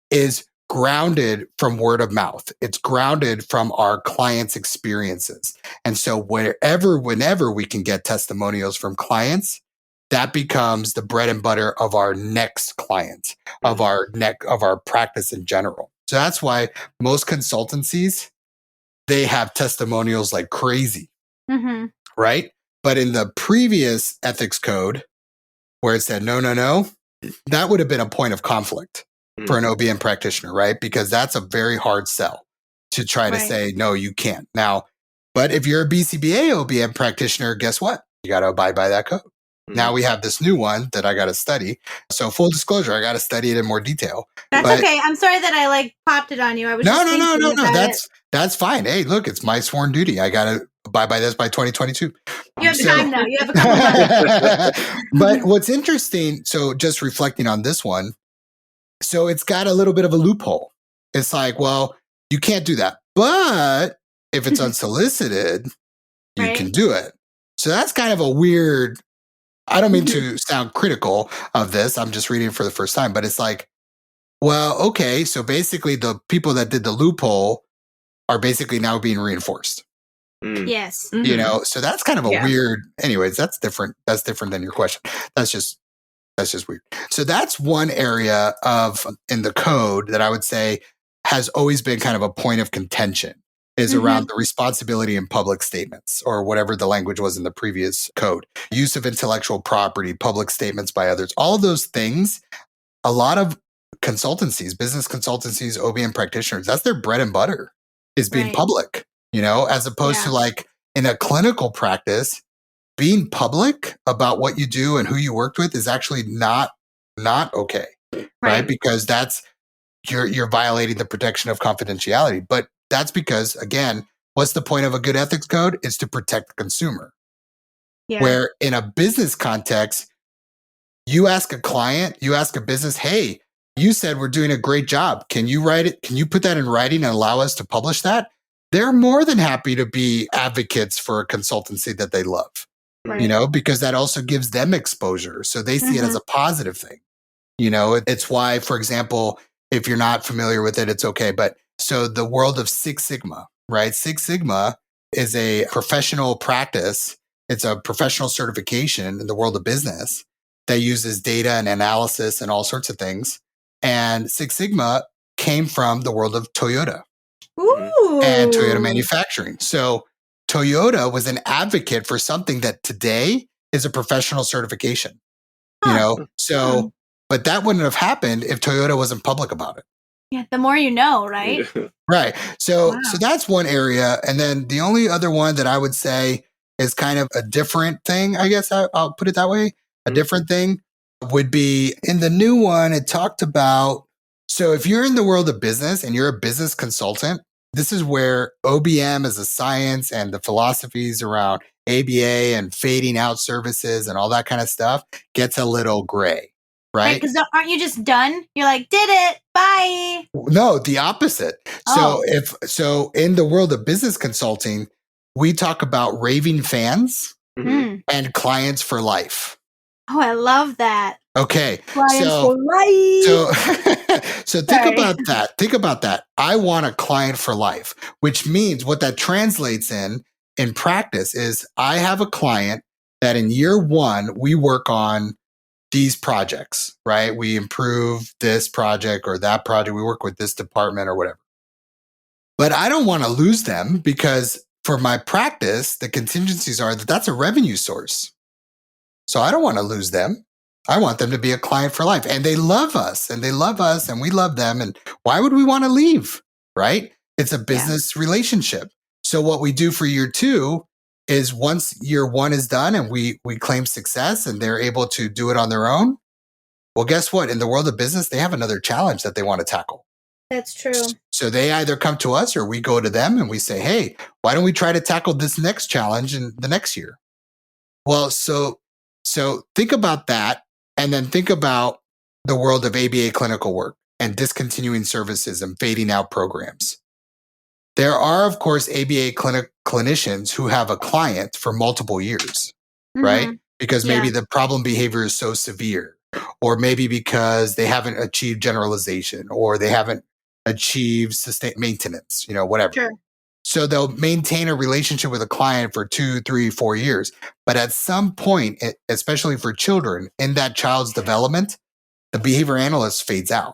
is grounded from word of mouth. It's grounded from our clients' experiences. And so whenever we can get testimonials from clients, that becomes the bread and butter of our next client, of our practice in general. So that's why most consultancies, they have testimonials like crazy, Mm-hmm. right? But in the previous ethics code, where it said no, that would have been a point of conflict for an OBM practitioner, right? Because that's a very hard sell to try to say, no, you can't. Now, but if you're a BCBA OBM practitioner, guess what? You got to abide by that code. Now we have this new one that I got to study. So full disclosure, I got to study it in more detail. That's okay. I'm sorry that I popped it on you. I was No. just That's fine. Hey, look, it's my sworn duty. I got to abide by this by 2022. You have time now. You have a couple months. But what's interesting, so just reflecting on this one, so it's got a little bit of a loophole. It's like, well, you can't do that. But if it's unsolicited, you can do it. So that's kind of a weird, I don't mean to sound critical of this. I'm just reading it for the first time, but it's like, well, okay. So basically the people that did the loophole are basically now being reinforced. Yes. So that's kind of a weird, anyways, that's different. That's different than your question. That's just weird. So that's one area in the code that I would say has always been kind of a point of contention, is around the responsibility in public statements, or whatever the language was in the previous code. Use of intellectual property, public statements by others, all of those things. A lot of consultancies, business consultancies, OBM practitioners, that's their bread and butter, is being public, as opposed to like in a clinical practice, being public about what you do and who you worked with is actually not okay, right? Because that's you're violating the protection of confidentiality. But that's because, again, what's the point of a good ethics code? Is to protect the consumer. Yeah. Where in a business context, you ask a client, you ask a business, hey, you said we're doing a great job. Can you write it? Can you put that in writing and allow us to publish that? They're more than happy to be advocates for a consultancy that they love, because that also gives them exposure. So they see it as a positive thing. It's why, for example, if you're not familiar with it, it's okay. But so the world of Six Sigma, right? Six Sigma is a professional practice It's a professional certification in the world of business that uses data and analysis and all sorts of things. And Six Sigma came from the world of Toyota. Ooh. And Toyota manufacturing. So Toyota was an advocate for something that today is a professional certification. So, but that wouldn't have happened if Toyota wasn't public about it. Yeah, the more you know, right? Right. So that's one area. And then the only other one that I would say is kind of a different thing, I guess I'll put it that way. A different thing would be in the new one, it talked about, so if you're in the world of business and you're a business consultant, this is where OBM as a science and the philosophies around ABA and fading out services and all that kind of stuff gets a little gray, right? Because aren't you just done? You're like, did it, bye. No, the opposite. So in the world of business consulting, we talk about raving fans and clients for life. Oh, I love that. Okay. Clients for life. So think about that. Think about that. I want a client for life, which means what that translates in practice is I have a client that in year one, we work on these projects, right? We improve this project or that project. We work with this department or whatever. But I don't want to lose them because for my practice, the contingencies are that that's a revenue source. So I don't want to lose them. I want them to be a client for life. And they love us and we love them. And why would we want to leave? Right? It's a business relationship. So what we do for year two is once year one is done and we claim success and they're able to do it on their own. Well, guess what? In the world of business, they have another challenge that they want to tackle. That's true. So they either come to us or we go to them and we say, hey, why don't we try to tackle this next challenge in the next year? Well, so think about that. And then think about the world of ABA clinical work and discontinuing services and fading out programs. There are, of course, ABA clinicians who have a client for multiple years, right? Because maybe the problem behavior is so severe, or maybe because they haven't achieved generalization or they haven't achieved sustained maintenance, whatever. Sure. So they'll maintain a relationship with a client for 2, 3, 4 years. But at some point, especially for children, in that child's development, the behavior analyst fades out,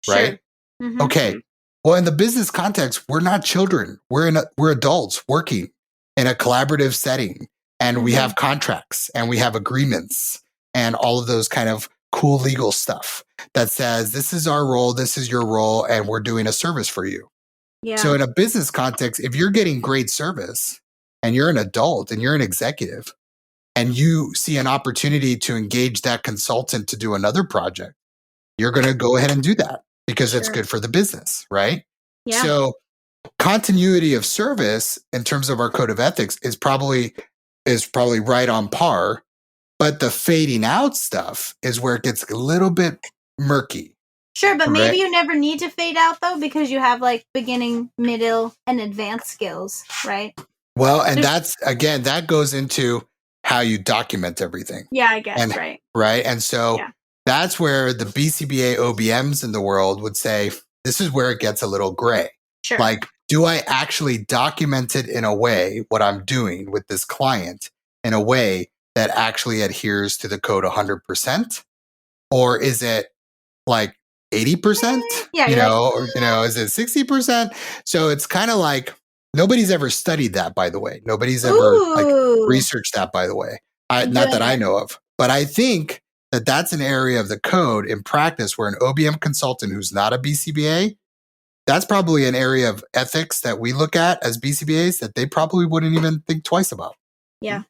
right? Sure. Okay. Well, in the business context, we're not children. We're adults working in a collaborative setting, and we have contracts and we have agreements and all of those kind of cool legal stuff that says this is our role, this is your role, and we're doing a service for you. Yeah. So in a business context, if you're getting great service and you're an adult and you're an executive and you see an opportunity to engage that consultant to do another project, you're going to go ahead and do that because it's good for the business, right? Yeah. So continuity of service in terms of our code of ethics is probably right on par, but the fading out stuff is where it gets a little bit murky. Sure, but maybe you never need to fade out though because you have like beginning, middle, and advanced skills, right? Well, and that goes into how you document everything. Yeah, I guess, right. Right. And so that's where the BCBA OBMs in the world would say, this is where it gets a little gray. Sure. Like, do I actually document it in a way, what I'm doing with this client, in a way that actually adheres to the code 100%? Or is it like 80%? Is it 60%? So it's kind of like, nobody's ever studied that, by the way. Nobody's ever researched that, by the way. Not that I know of. But I think that that's an area of the code in practice where an OBM consultant who's not a BCBA, that's probably an area of ethics that we look at as BCBAs that they probably wouldn't even think twice about. Yeah.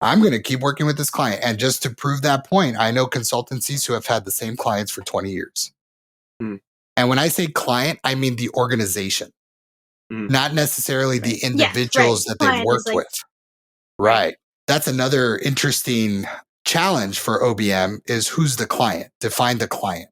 I'm going to keep working with this client. And just to prove that point, I know consultancies who have had the same clients for 20 years. And when I say client, I mean the organization, not necessarily the individuals that they've worked with. Right. That's another interesting challenge for OBM is who's the client, define the client.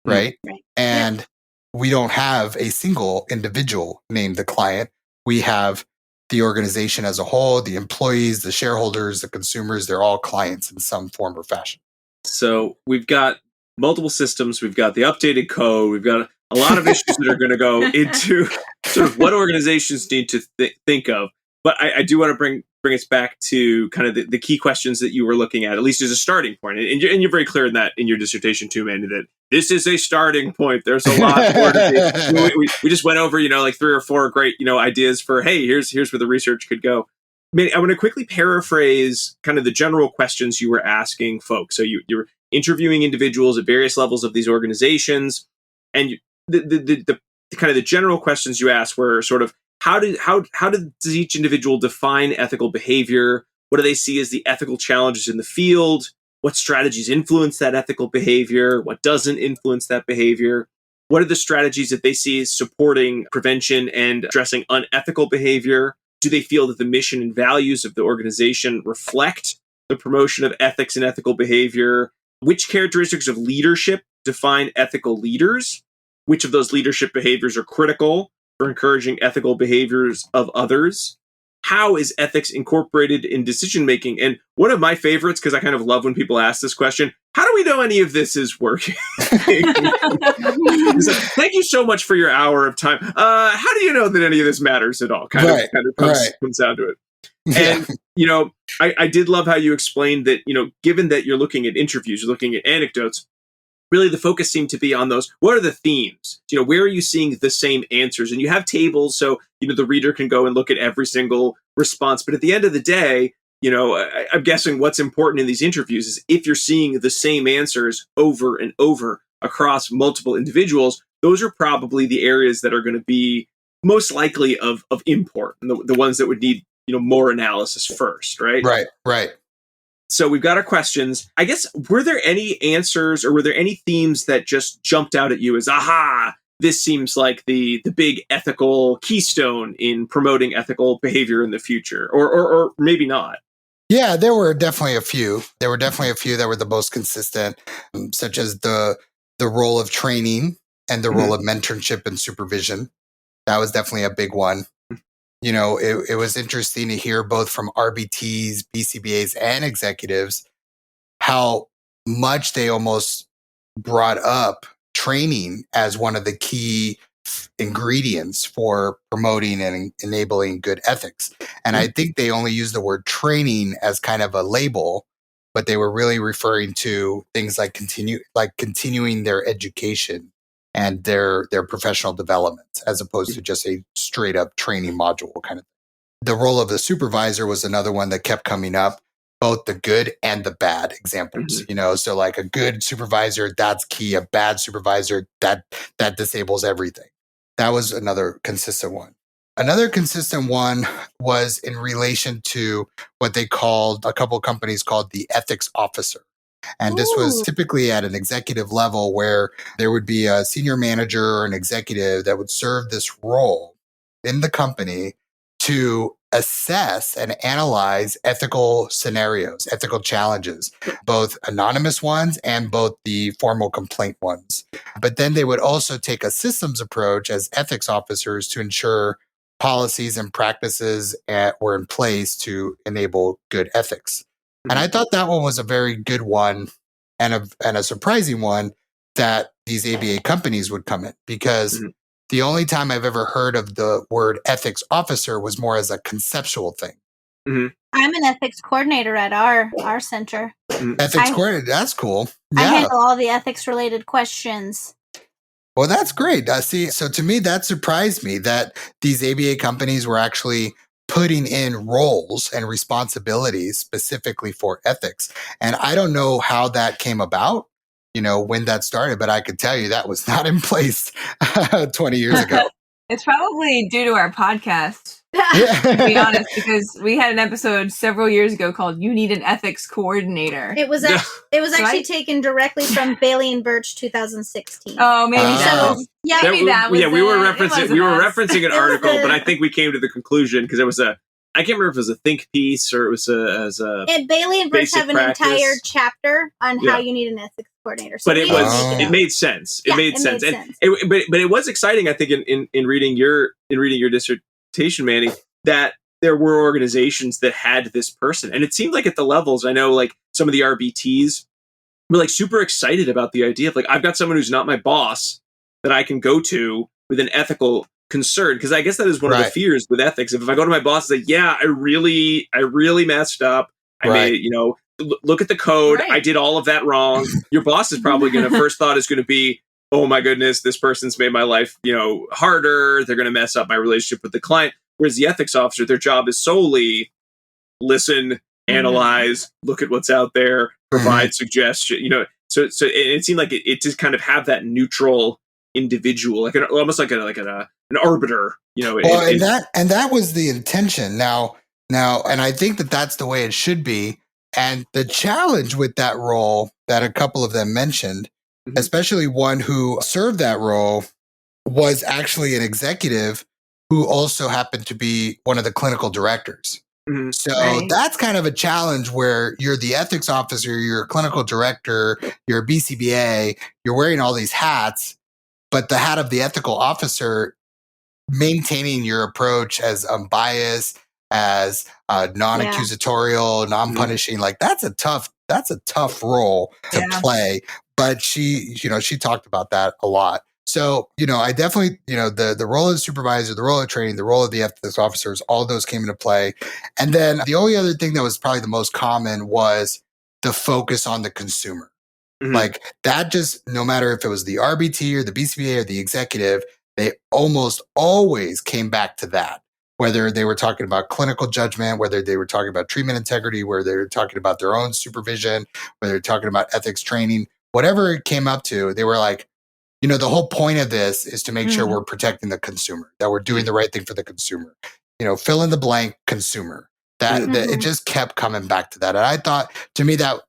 Right. And we don't have a single individual named the client. We have the organization as a whole, the employees, the shareholders, the consumers, they're all clients in some form or fashion. So we've got multiple systems. We've got the updated code. We've got a lot of issues that are going to go into sort of what organizations need to think of. But I do want to bring bring us back to kind of the key questions that you were looking at least as a starting point. And you're very clear in that in your dissertation too, Manny, that this is a starting point. There's a lot more to be. We just went over, like 3 or 4 great, ideas for, hey, here's where the research could go. Manny, I want to quickly paraphrase kind of the general questions you were asking folks. So you're interviewing individuals at various levels of these organizations, and the kind of the general questions you asked were sort of, how does each individual define ethical behavior? What do they see as the ethical challenges in the field? What strategies influence that ethical behavior? What doesn't influence that behavior? What are the strategies that they see as supporting prevention and addressing unethical behavior? Do they feel that the mission and values of the organization reflect the promotion of ethics and ethical behavior? Which characteristics of leadership define ethical leaders? Which of those leadership behaviors are critical for encouraging ethical behaviors of others? How is ethics incorporated in decision-making? And one of my favorites, because I kind of love when people ask this question, how do we know any of this is working? It's like, thank you so much for your hour of time. How do you know that any of this matters at all? Kind of comes down to it. And, I did love how you explained that, given that you're looking at interviews, you're looking at anecdotes, really the focus seemed to be on those. What are the themes? Where are you seeing the same answers? And you have tables, so, the reader can go and look at every single response. But at the end of the day, I'm guessing what's important in these interviews is if you're seeing the same answers over and over across multiple individuals, those are probably the areas that are going to be most likely of import, and the ones that would need, more analysis first, right? Right. So we've got our questions. I guess, were there any answers or were there any themes that just jumped out at you as, aha, this seems like the big ethical keystone in promoting ethical behavior in the future, or maybe not? Yeah, there were definitely a few. There were definitely a few that were the most consistent, such as the role of training and the role of mentorship and supervision. That was definitely a big one. It was interesting to hear both from RBTs, BCBAs, and executives how much they almost brought up training as one of the key ingredients for promoting and enabling good ethics. And I think they only used the word training as kind of a label, but they were really referring to things like continuing their education and their professional development, as opposed to just a straight up training module kind of thing. The role of the supervisor was another one that kept coming up, both the good and the bad examples, so like a good supervisor, that's key. A bad supervisor, that disables everything. That was another consistent one. Another consistent one was in relation to what they called, a couple of companies called the ethics officer. And this was typically at an executive level where there would be a senior manager or an executive that would serve this role in the company to assess and analyze ethical scenarios, ethical challenges, both anonymous ones and both the formal complaint ones. But then they would also take a systems approach as ethics officers to ensure policies and practices were in place to enable good ethics. And I thought that one was a very good one and a surprising one that these ABA companies would come in, because the only time I've ever heard of the word ethics officer was more as a conceptual thing. I'm an ethics coordinator at our center. Ethics coordinator, that's cool. Yeah. I handle all the ethics related questions. Well, that's great. So to me, that surprised me that these ABA companies were actually putting in roles and responsibilities specifically for ethics. And I don't know how that came about, when that started, but I could tell you that was not in place 20 years ago. It's probably due to our podcast, to be honest, because we had an episode several years ago called "You Need an Ethics Coordinator." It was actually taken directly from Bailey and Birch 2016. Oh, maybe that was. Yeah, maybe that was. Yeah, we were referencing an article, the- but I think we came to the conclusion because it was I can't remember if it was a think piece or it was And Bailey and Birch have an entire chapter on how you need an ethics coordinator. So but it made sense. It made sense. But it was exciting, I think, in reading your dissertation, Manny, that there were organizations that had this person. And it seemed like at the levels, I know like some of the RBTs were like super excited about the idea of like, I've got someone who's not my boss that I can go to with an ethical concerned, because I guess that is one of the fears with ethics. If I go to my boss and say, yeah, I really messed up. I made, look at the code. I did all of that wrong. Your boss is probably going to, first thought is going to be, oh my goodness, this person's made my life, harder. They're going to mess up my relationship with the client. Whereas the ethics officer, their job is solely listen, analyze, look at what's out there, provide suggestion, So it seemed like it just kind of have that neutral individual, almost like an arbiter, and that was the intention. Now, and I think that's the way it should be. And the challenge with that role that a couple of them mentioned, especially one who served that role, was actually an executive who also happened to be one of the clinical directors. So that's kind of a challenge where you're the ethics officer, you're a clinical director, you're a BCBA, you're wearing all these hats, but the hat of the ethical officer, maintaining your approach as unbiased, as non-accusatorial, non-punishing, like that's a tough role to play. But she talked about that a lot. So, I definitely, the role of the supervisor, the role of training, the role of the ethics officers, all those came into play. And then the only other thing that was probably the most common was the focus on the consumer. Like that, just no matter if it was the RBT or the BCBA or the executive, they almost always came back to that. Whether they were talking about clinical judgment, whether they were talking about treatment integrity, whether they were talking about their own supervision, whether they're talking about ethics training, whatever it came up to, they were like, the whole point of this is to make sure we're protecting the consumer, that we're doing the right thing for the consumer. Fill in the blank consumer. That it just kept coming back to that. And I thought, to me, that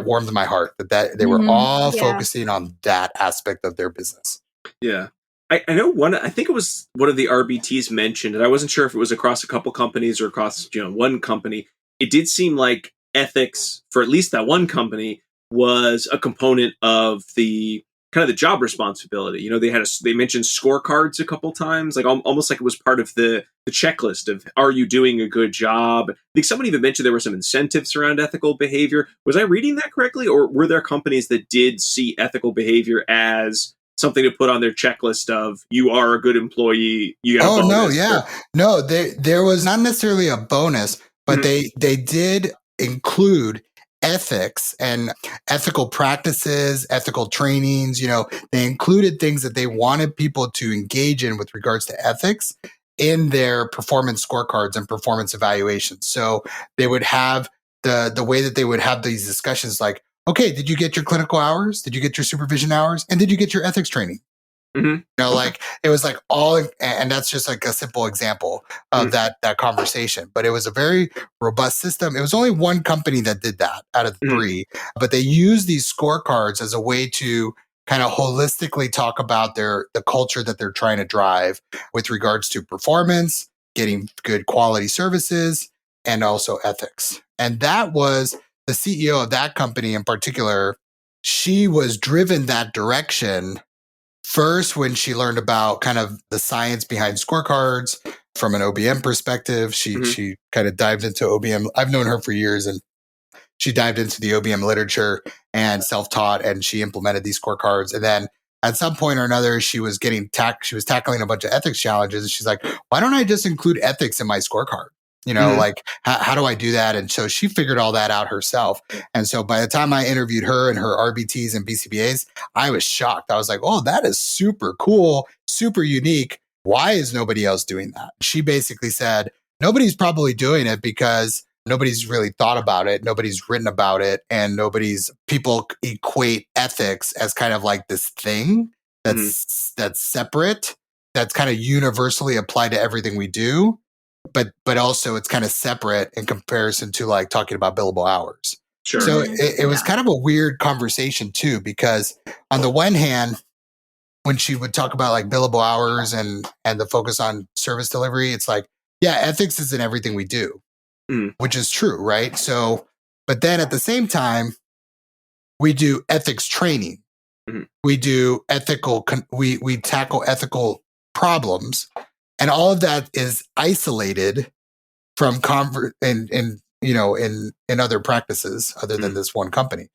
warmed my heart that they were all focusing on that aspect of their business. Yeah. I know I think it was one of the RBTs mentioned, and I wasn't sure if it was across a couple companies or across, one company. It did seem like ethics for at least that one company was a component of the kind of the job responsibility. They mentioned scorecards a couple times, like almost like it was part of the checklist of, are you doing a good job? I think someone even mentioned there were some incentives around ethical behavior. Was I reading that correctly? Or were there companies that did see ethical behavior as something to put on their checklist of, you are a good employee, you got a bonus? No, there was not necessarily a bonus, but they did include ethics and ethical practices, ethical trainings. They included things that they wanted people to engage in with regards to ethics in their performance scorecards and performance evaluations. So they would have the way that they would have these discussions like, okay, did you get your clinical hours? Did you get your supervision hours? And did you get your ethics training? Like it was like all, and that's just like a simple example of that conversation. But it was a very robust system. It was only one company that did that out of the three, but they used these scorecards as a way to kind of holistically talk about the culture that they're trying to drive with regards to performance, getting good quality services, and also ethics. And that was the CEO of that company in particular. She was driven that direction first when she learned about kind of the science behind scorecards from an OBM perspective. She kind of dived into OBM. I've known her for years, and she dived into the OBM literature and self-taught, and she implemented these scorecards. And then at some point or another, she was tackling a bunch of ethics challenges. And she's like, why don't I just include ethics in my scorecard? Like, how do I do that? And so she figured all that out herself. And so by the time I interviewed her and her RBTs and BCBAs, I was shocked. I was like, oh, that is super cool, super unique. Why is nobody else doing that? She basically said, nobody's probably doing it because nobody's really thought about it. Nobody's written about it. And people equate ethics as kind of like this thing that's separate, that's kind of universally applied to everything we do. But also it's kind of separate in comparison to like talking about billable hours. Sure. So it was kind of a weird conversation too, because on the one hand, when she would talk about like billable hours and the focus on service delivery, it's like, yeah, ethics is in everything we do, which is true, right? So, but then at the same time, we do ethics training. We do we tackle ethical problems. And all of that is isolated from in other practices other than this one company.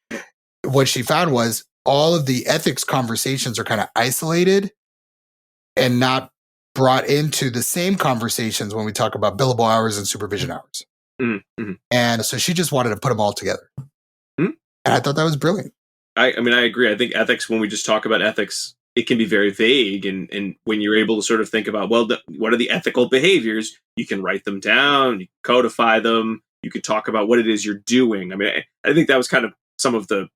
What she found was all of the ethics conversations are kind of isolated and not brought into the same conversations when we talk about billable hours and supervision hours. Mm-hmm. And so she just wanted to put them all together. Mm-hmm. And I thought that was brilliant. I mean, I agree. I think ethics, when we just talk about ethics, it can be very vague. And when you're able to sort of think about, well, what are the ethical behaviors? You can write them down, you can codify them, you could talk about what it is you're doing. I mean, I think that was kind of some of the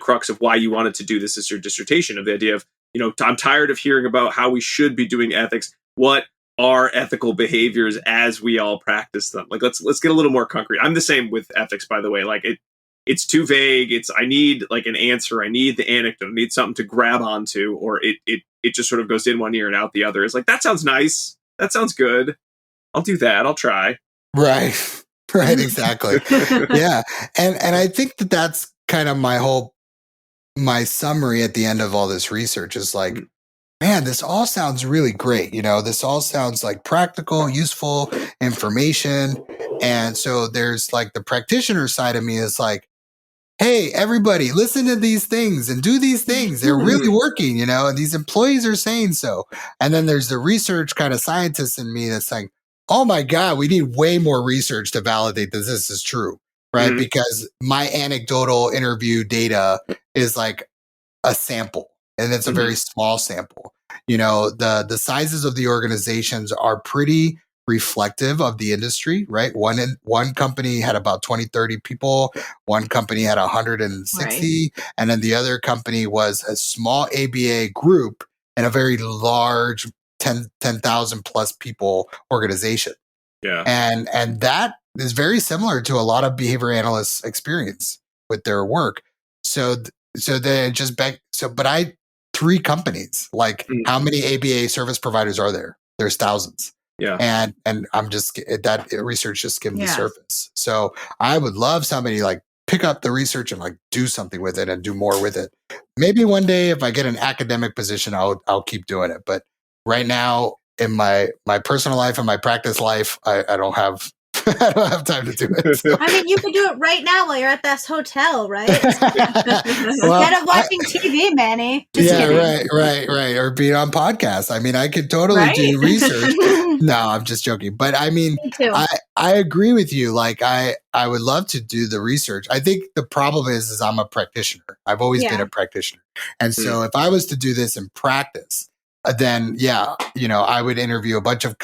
crux of why you wanted to do this as your dissertation, of the idea of, I'm tired of hearing about how we should be doing ethics. What are ethical behaviors as we all practice them? Like, let's get a little more concrete. I'm the same with ethics, by the way. Like, it's too vague. I need like an answer. I need the anecdote. I need something to grab onto, or it just sort of goes in one ear and out the other. It's like, that sounds nice. That sounds good. I'll do that. I'll try. Right. Right. Exactly. Yeah. And I think that's kind of my summary at the end of all this research is like, man, this all sounds really great. This all sounds like practical, useful information. And so there's like the practitioner side of me is like, hey, everybody, listen to these things and do these things. They're really working, and these employees are saying so. And then there's the research kind of scientist in me that's like, oh my God, we need way more research to validate that this is true, right? Mm-hmm. Because my anecdotal interview data is like a sample, and it's a very small sample. The sizes of the organizations are pretty reflective of the industry, right? One company had about 20, 30 people. One company had 160. Right. And then the other company was a small ABA group and a very large 10,000 plus people organization. Yeah. And that is very similar to a lot of behavior analysts' experience with their work. So they just but 3 companies, like how many ABA service providers are there? There's thousands. Yeah. And I'm just, that research just skimmed the surface. So I would love somebody like pick up the research and like do something with it and do more with it. Maybe one day if I get an academic position, I'll keep doing it. But right now in my personal life and my practice life, I don't have I don't have time to do it. So. I mean, you could do it right now while you're at this hotel, right? Instead of watching TV, Manny. Right. Or being on podcasts. I mean, I could totally do research. No, I'm just joking. But I mean, I agree with you. Like, I would love to do the research. I think the problem is I'm a practitioner. I've always been a practitioner. And so if I was to do this in practice, then I would interview a bunch of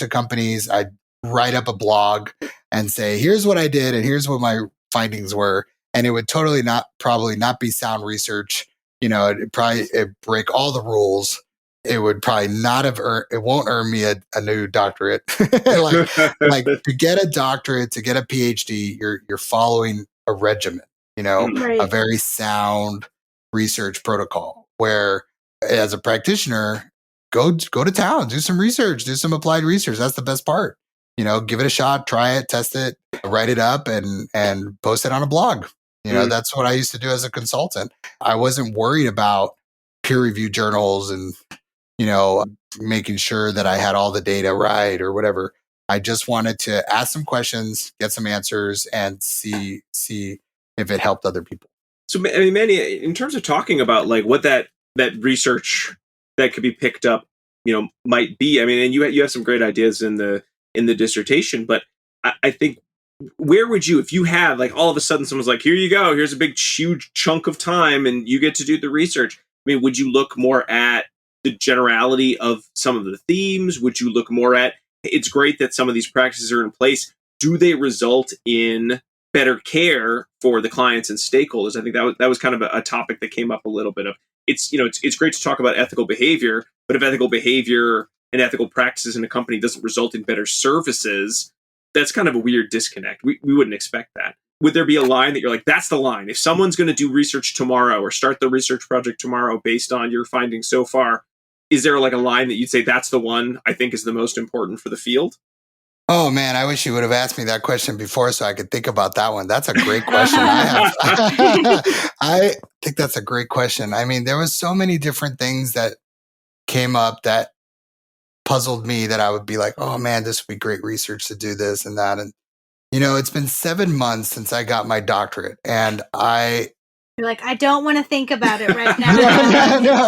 companies. I'd write up a blog and say, here's what I did and here's what my findings were. And it would totally probably not be sound research. It'd break all the rules. It would probably not have it won't earn me a new doctorate. like to get a doctorate, to get a PhD, you're following a regimen, a very sound research protocol where as a practitioner, go to town, do some research, do some applied research. That's the best part. Give it a shot, try it, test it, write it up and post it on a blog. That's what I used to do as a consultant. I wasn't worried about peer-reviewed journals and, making sure that I had all the data right or whatever. I just wanted to ask some questions, get some answers, and see if it helped other people. So, I mean, Manny, in terms of talking about like what that research that could be picked up, might be. I mean, and you have some great ideas in the dissertation, but I think where would you, if you had like all of a sudden someone's like, here you go, here's a big huge chunk of time and you get to do the research. I mean, would you look more at the generality of some of the themes? Would you look more at, it's great that some of these practices are in place. Do they result in better care for the clients and stakeholders? I think that was kind of a topic that came up a little bit of, it's great to talk about ethical behavior, but if ethical behavior and ethical practices in a company doesn't result in better services, that's kind of a weird disconnect. We wouldn't expect that. Would there be a line that you're like, that's the line? If someone's going to do research tomorrow or start the research project tomorrow based on your findings so far, is there like a line that you'd say that's the one I think is the most important for the field? Oh man, I wish you would have asked me that question before so I could think about that one. That's a great question. I think that's a great question. I mean, there was so many different things that came up that puzzled me that I would be like, oh man, this would be great research to do this and that. And, it's been 7 months since I got my doctorate and you're like, I don't want to think about it right now.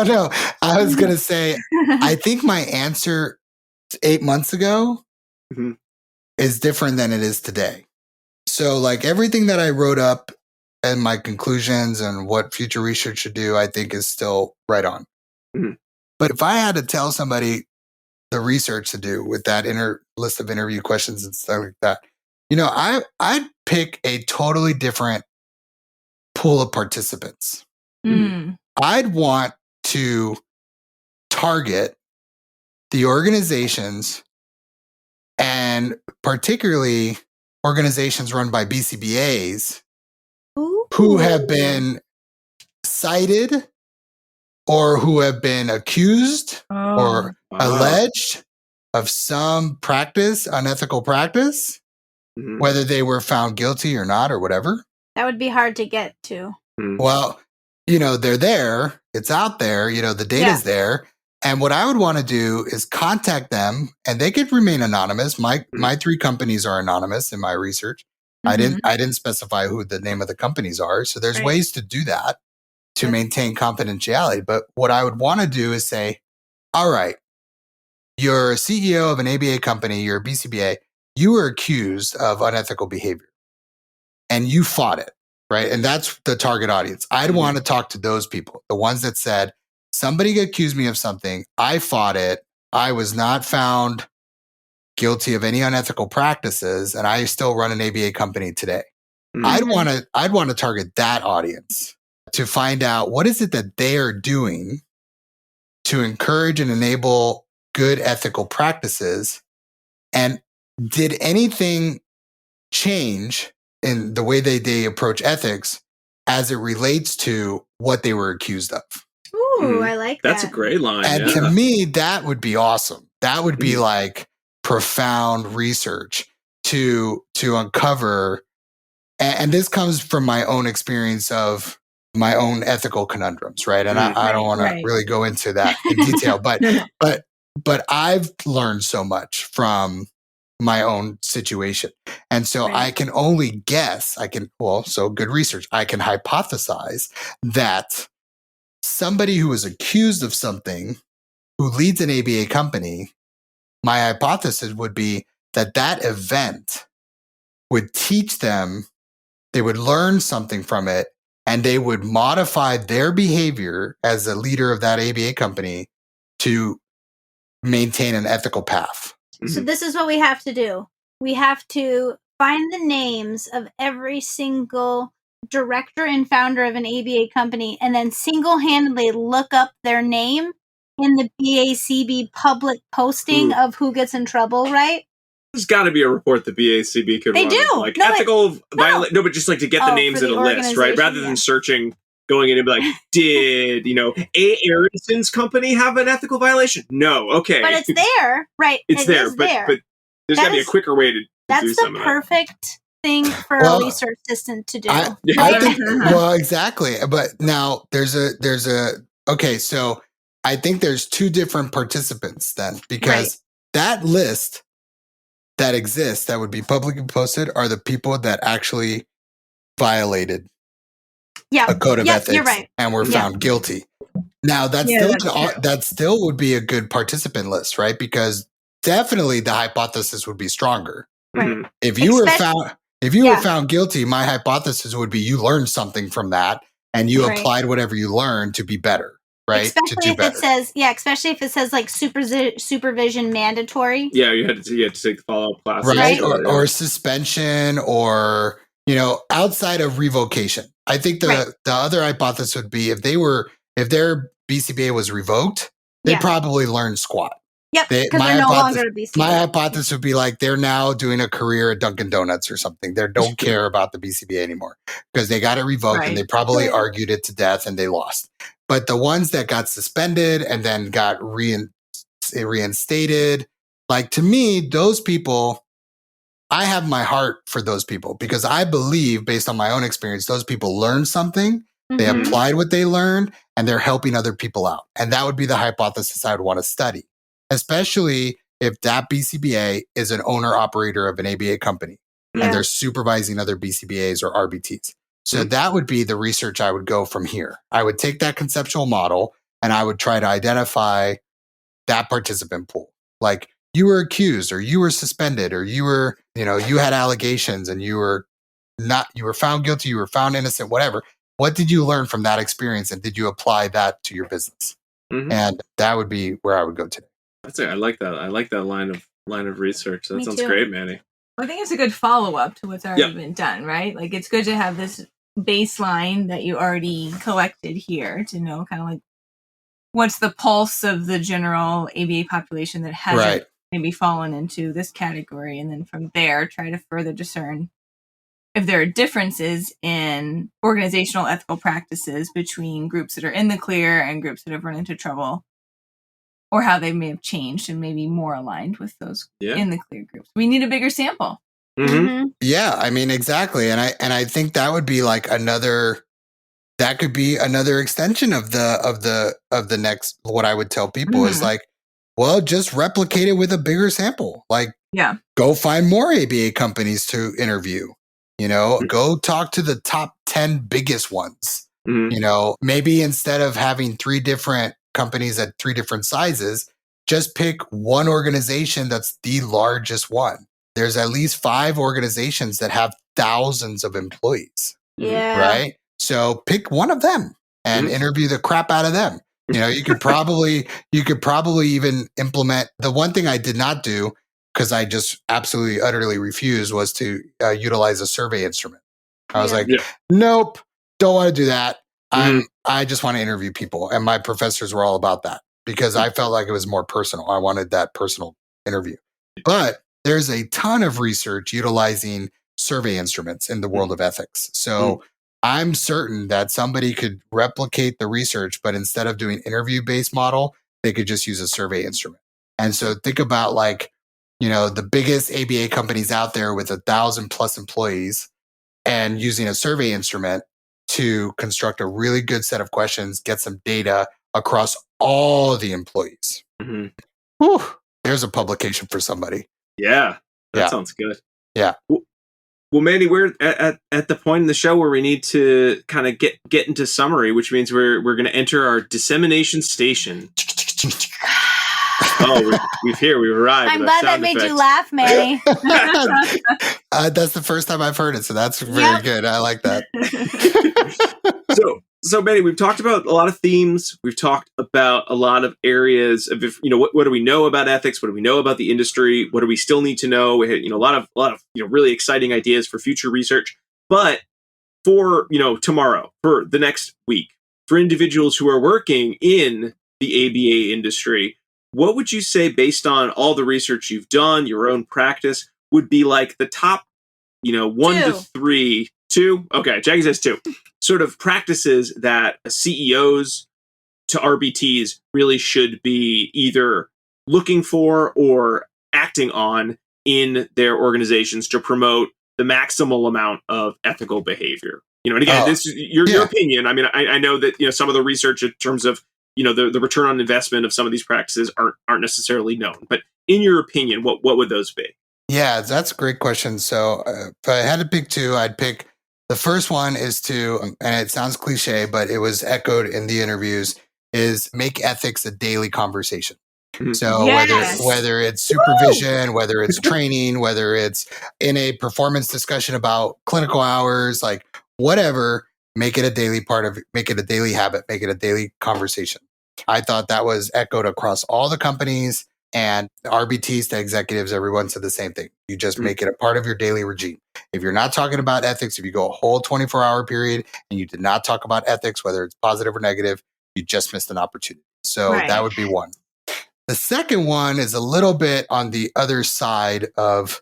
No. I was going to say, I think my answer 8 months ago Mhm. is different than it is today. So like everything that I wrote up and my conclusions and what future research should do, I think is still right on. Mhm. But if I had to tell somebody the research to do with that list of interview questions and stuff like that, I'd pick a totally different pool of participants. Mm. I'd want to target the organizations, and particularly organizations run by BCBAs who have been cited or who have been accused or alleged of some practice, unethical practice, whether they were found guilty or not or whatever. That would be hard to get to. Well, they're there. It's out there. The data's there. And what I would want to do is contact them, and they could remain anonymous. My 3 companies are anonymous in my research. I didn't specify who the name of the companies are. So there's ways to do that to maintain confidentiality. But what I would want to do is say, all right, you're a CEO of an ABA company, you're a BCBA, you were accused of unethical behavior and you fought it, right? And that's the target audience. I'd want to talk to those people, the ones that said, somebody accused me of something, I fought it, I was not found guilty of any unethical practices, and I still run an ABA company today. I'd want to target that audience to find out what is it that they are doing to encourage and enable good ethical practices, and did anything change in the way they approach ethics as it relates to what they were accused of. Ooh, I like that. That's a great line. And to me, that would be awesome. That would be like profound research to uncover. And this comes from my own experience of my own ethical conundrums, right? And I don't want to really go into that in detail, but I've learned so much from my own situation. And so I can only guess, so good research, I can hypothesize that somebody who is accused of something, who leads an ABA company, my hypothesis would be that event would teach them, they would learn something from it, and they would modify their behavior as a leader of that ABA company to maintain an ethical path. So this is what we have to do. We have to find the names of every single director and founder of an ABA company, and then single-handedly look up their name in the BACB public posting of who gets in trouble, right? There's got to be a report the BACB could They run. do. Like ethical violation. No, but just like to get the names for in the a list, right? Rather than searching, going in and be like, did, A. Arison's company have an ethical violation? No. Okay. But it's there, right? It's there, but there's got to be a quicker way to do that's some the of perfect thing for a research assistant to do. I think, exactly. But now okay, so I think there's 2 different participants then, because that list that exists that would be publicly posted are the people that actually violated a code of ethics and were found guilty. Now that still would be a good participant list, right? Because definitely the hypothesis would be stronger. Right. If you were found guilty, my hypothesis would be you learned something from that and you applied whatever you learned to be better, right? Especially especially if it says like supervision mandatory. Yeah, you had to take the follow-up class. Right. Or suspension or, outside of revocation. I think the other hypothesis would be if their BCBA was revoked, they probably learned squat. Yep, because they're no longer a BCBA. My hypothesis would be like they're now doing a career at Dunkin' Donuts or something. They don't care about the BCBA anymore because they got it revoked and they probably argued it to death and they lost. But the ones that got suspended and then got reinstated, like to me, those people, I have my heart for those people because I believe, based on my own experience, those people learned something, they applied what they learned, and they're helping other people out. And that would be the hypothesis I would want to study, especially if that BCBA is an owner-operator of an ABA company and they're supervising other BCBAs or RBTs. So that would be the research I would go from here. I would take that conceptual model and I would try to identify that participant pool. Like, you were accused, or you were suspended, or you were, you had allegations, and you were found guilty, you were found innocent, whatever. What did you learn from that experience, and did you apply that to your business? Mm-hmm. And that would be where I would go today. That's it. I like that. I like that line of research. That sounds great, Manny. I think it's a good follow-up to what's already been done, right? Like, it's good to have this baseline that you already collected here to know kind of like what's the pulse of the general ABA population that hasn't maybe fallen into this category. And then from there, try to further discern if there are differences in organizational ethical practices between groups that are in the clear and groups that have run into trouble, or how they may have changed and maybe more aligned with those in the clear groups. We need a bigger sample. Mm-hmm. Yeah, I mean, exactly. And I think that would be like that could be another extension of the next, what I would tell people is like, well, just replicate it with a bigger sample. Like, go find more ABA companies to interview, go talk to the top 10 biggest ones, maybe instead of having 3 different companies at 3 different sizes, just pick one organization that's the largest one. There's at least 5 organizations that have thousands of employees. Yeah. Right? So pick one of them and interview the crap out of them. You could probably even implement. The one thing I did not do, because I just absolutely utterly refused, was to utilize a survey instrument. I was like, nope, don't want to do that. I just want to interview people. And my professors were all about that because I felt like it was more personal. I wanted that personal interview. But there's a ton of research utilizing survey instruments in the world of ethics. So I'm certain that somebody could replicate the research, but instead of doing interview-based model, they could just use a survey instrument. And so think about like, the biggest ABA companies out there with 1,000+ employees, and using a survey instrument to construct a really good set of questions, get some data across all the employees. Whew, there's a publication for somebody. Yeah, that sounds good. Yeah. Well, Manny, we're at the point in the show where we need to kind of get into summary, which means we're going to enter our dissemination station. We've arrived. I'm glad that made you laugh, Manny. That's the first time I've heard it, so that's very good. I like that. So Manny, we've talked about a lot of themes. We've talked about a lot of areas of, what do we know about ethics? What do we know about the industry? What do we still need to know? We had, a lot of really exciting ideas for future research. But for, tomorrow, for the next week, for individuals who are working in the ABA industry, what would you say, based on all the research you've done, your own practice, would be like the top, 1 to 3, 2? Okay, Jackie says 2. Sort of practices that CEOs to RBTs really should be either looking for or acting on in their organizations to promote the maximal amount of ethical behavior. And again, this is your opinion. I mean, I know that some of the research in terms of the return on investment of some of these practices aren't necessarily known. But in your opinion, what would those be? Yeah, that's a great question. So if I had to pick 2, I'd pick the first one is to, and it sounds cliche, but it was echoed in the interviews, is make ethics a daily conversation. So whether it's supervision, whether it's training, whether it's in a performance discussion about clinical hours, like whatever, make it a daily make it a daily habit, make it a daily conversation. I thought that was echoed across all the companies, and RBTs to executives, everyone said the same thing. You just make it a part of your daily regime. If you're not talking about ethics, if you go a whole 24-hour period and you did not talk about ethics, whether it's positive or negative, you just missed an opportunity. So that would be one. The second one is a little bit on the other side of,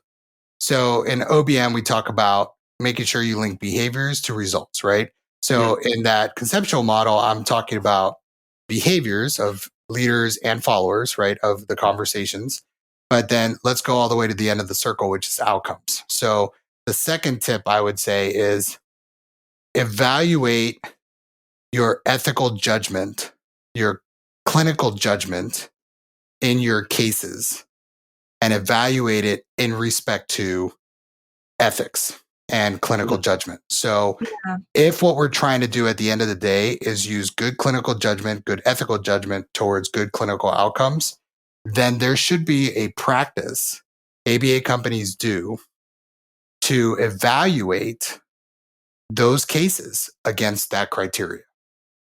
so in OBM, we talk about making sure you link behaviors to results, right? So in that conceptual model, I'm talking about behaviors of leaders and followers, right, of the conversations. But then let's go all the way to the end of the circle, which is outcomes. So the second tip I would say is evaluate your ethical judgment, your clinical judgment in your cases, and evaluate it in respect to ethics. and clinical judgment. So if what we're trying to do at the end of the day is use good clinical judgment, good ethical judgment towards good clinical outcomes, then there should be a practice ABA companies do to evaluate those cases against that criteria.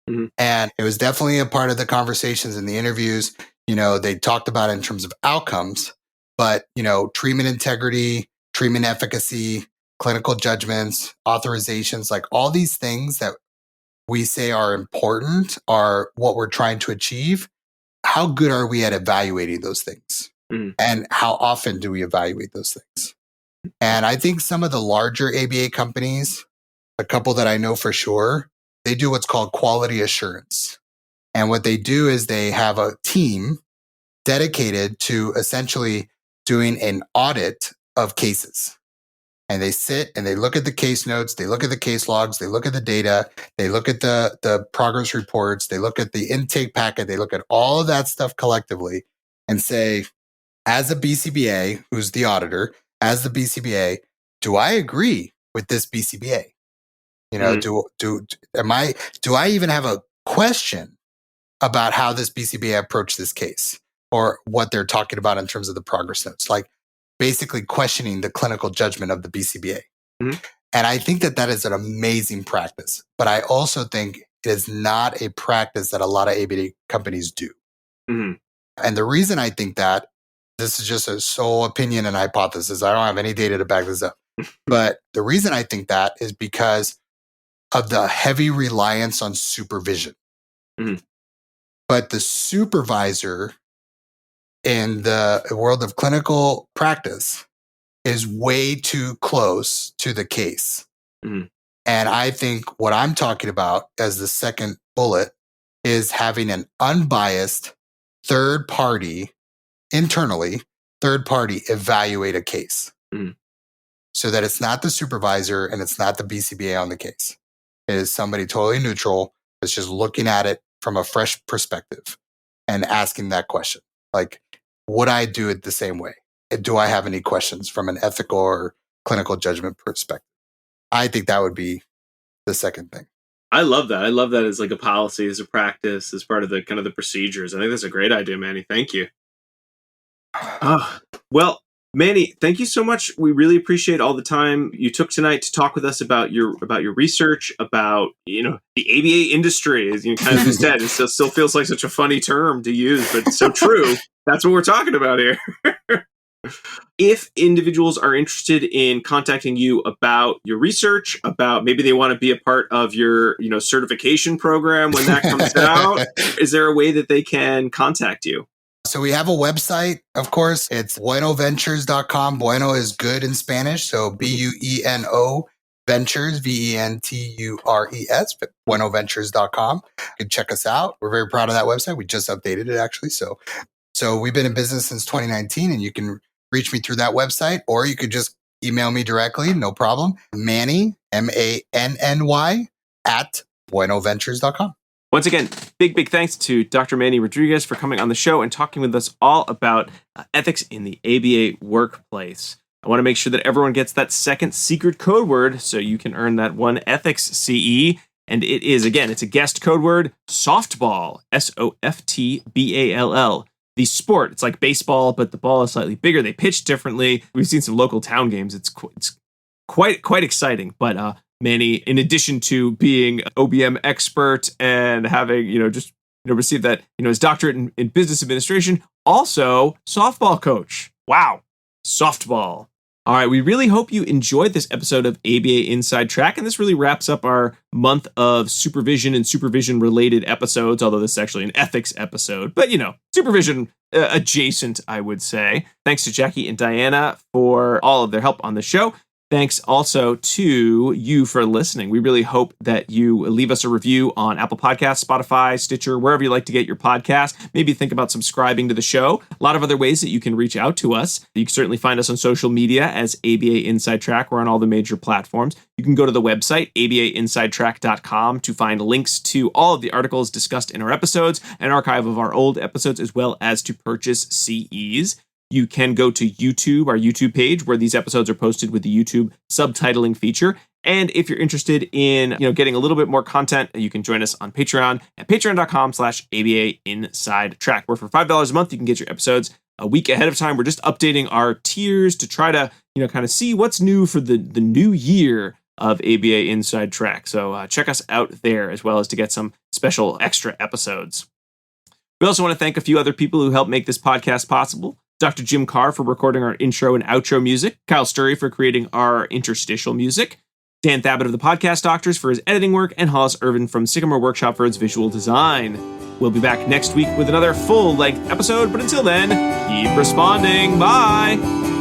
Mm-hmm. And it was definitely a part of the conversations in the interviews. They talked about it in terms of outcomes, but, treatment integrity, treatment efficacy, clinical judgments, authorizations, like all these things that we say are important are what we're trying to achieve. How good are we at evaluating those things? Mm-hmm. And how often do we evaluate those things? And I think some of the larger ABA companies, a couple that I know for sure, they do what's called quality assurance. And what they do is they have a team dedicated to essentially doing an audit of cases. And they sit and they look at the case notes, they look at the case logs, they look at the data, they look at the progress reports, they look at the intake packet, they look at all of that stuff collectively and say, as a BCBA, who's the auditor, as the BCBA, do I agree with this BCBA? Do I even have a question about how this BCBA approached this case or what they're talking about in terms of the progress notes? Like basically questioning the clinical judgment of the BCBA. Mm-hmm. And I think that is an amazing practice, but I also think it is not a practice that a lot of ABA companies do. Mm-hmm. And the reason I think that, this is just a sole opinion and hypothesis. I don't have any data to back this up. But the reason I think that is because of the heavy reliance on supervision. Mm-hmm. But the supervisor in the world of clinical practice is way too close to the case. Mm-hmm. And I think what I'm talking about as the second bullet is having an unbiased third party evaluate a case. Mm-hmm. So that it's not the supervisor and it's not the BCBA on the case. It is somebody totally neutral that's just looking at it from a fresh perspective and asking that question. Like, would I do it the same way? Do I have any questions from an ethical or clinical judgment perspective? I think that would be the second thing. I love that. I love that as like a policy, as a practice, as part of the kind of the procedures. I think that's a great idea, Manny. Thank you. Well, Manny, thank you so much. We really appreciate all the time you took tonight to talk with us about your research, about the ABA industry. As you kind of just said, it still feels like such a funny term to use, but it's so true. That's what we're talking about here. If individuals are interested in contacting you about your research, about maybe they want to be a part of your certification program when that comes out, is there a way that they can contact you? So we have a website, of course. It's buenoventures.com. Bueno is good in Spanish. So BUENO Ventures, VENTURES, buenoventures.com. You can check us out. We're very proud of that website. We just updated it actually. So we've been in business since 2019 and you can reach me through that website or you could just email me directly. No problem. Manny, MANNY at buenoventures.com. Once again, big thanks to Dr. Manny Rodriguez for coming on the show and talking with us all about ethics in the ABA workplace. I want to make sure that everyone gets that second secret code word so you can earn that one ETHICS CE. And it is, again, it's a guest code word, softball, SOFTBALL. The sport, it's like baseball, but the ball is slightly bigger. They pitch differently. We've seen some local town games. It's quite exciting. But Manny, in addition to being an OBM expert and having, received that, his doctorate in business administration, also softball coach. Wow. Softball. All right. We really hope you enjoyed this episode of ABA Inside Track. And this really wraps up our month of supervision and supervision related episodes, although this is actually an ethics episode, but supervision adjacent, I would say. Thanks to Jackie and Diana for all of their help on the show. Thanks also to you for listening. We really hope that you leave us a review on Apple Podcasts, Spotify, Stitcher, wherever you like to get your podcast. Maybe think about subscribing to the show. A lot of other ways that you can reach out to us. You can certainly find us on social media as ABA Inside Track. We're on all the major platforms. You can go to the website, abainsidetrack.com, to find links to all of the articles discussed in our episodes, an archive of our old episodes, as well as to purchase CEs. you can go to YouTube, our YouTube page, where these episodes are posted with the YouTube subtitling feature. And if you're interested in, getting a little bit more content, you can join us on Patreon at patreon.com/ABA Inside Track, where for $5 a month, you can get your episodes a week ahead of time. We're just updating our tiers to try to, kind of see what's new for the new year of ABA Inside Track. So check us out there, as well as to get some special extra episodes. We also want to thank a few other people who helped make this podcast possible. Dr. Jim Carr for recording our intro and outro music, Kyle Sturry for creating our interstitial music, Dan Thabit of the Podcast Doctors for his editing work, and Hollis Irvin from Sycamore Workshop for its visual design. We'll be back next week with another full-length episode, but until then, keep responding. Bye!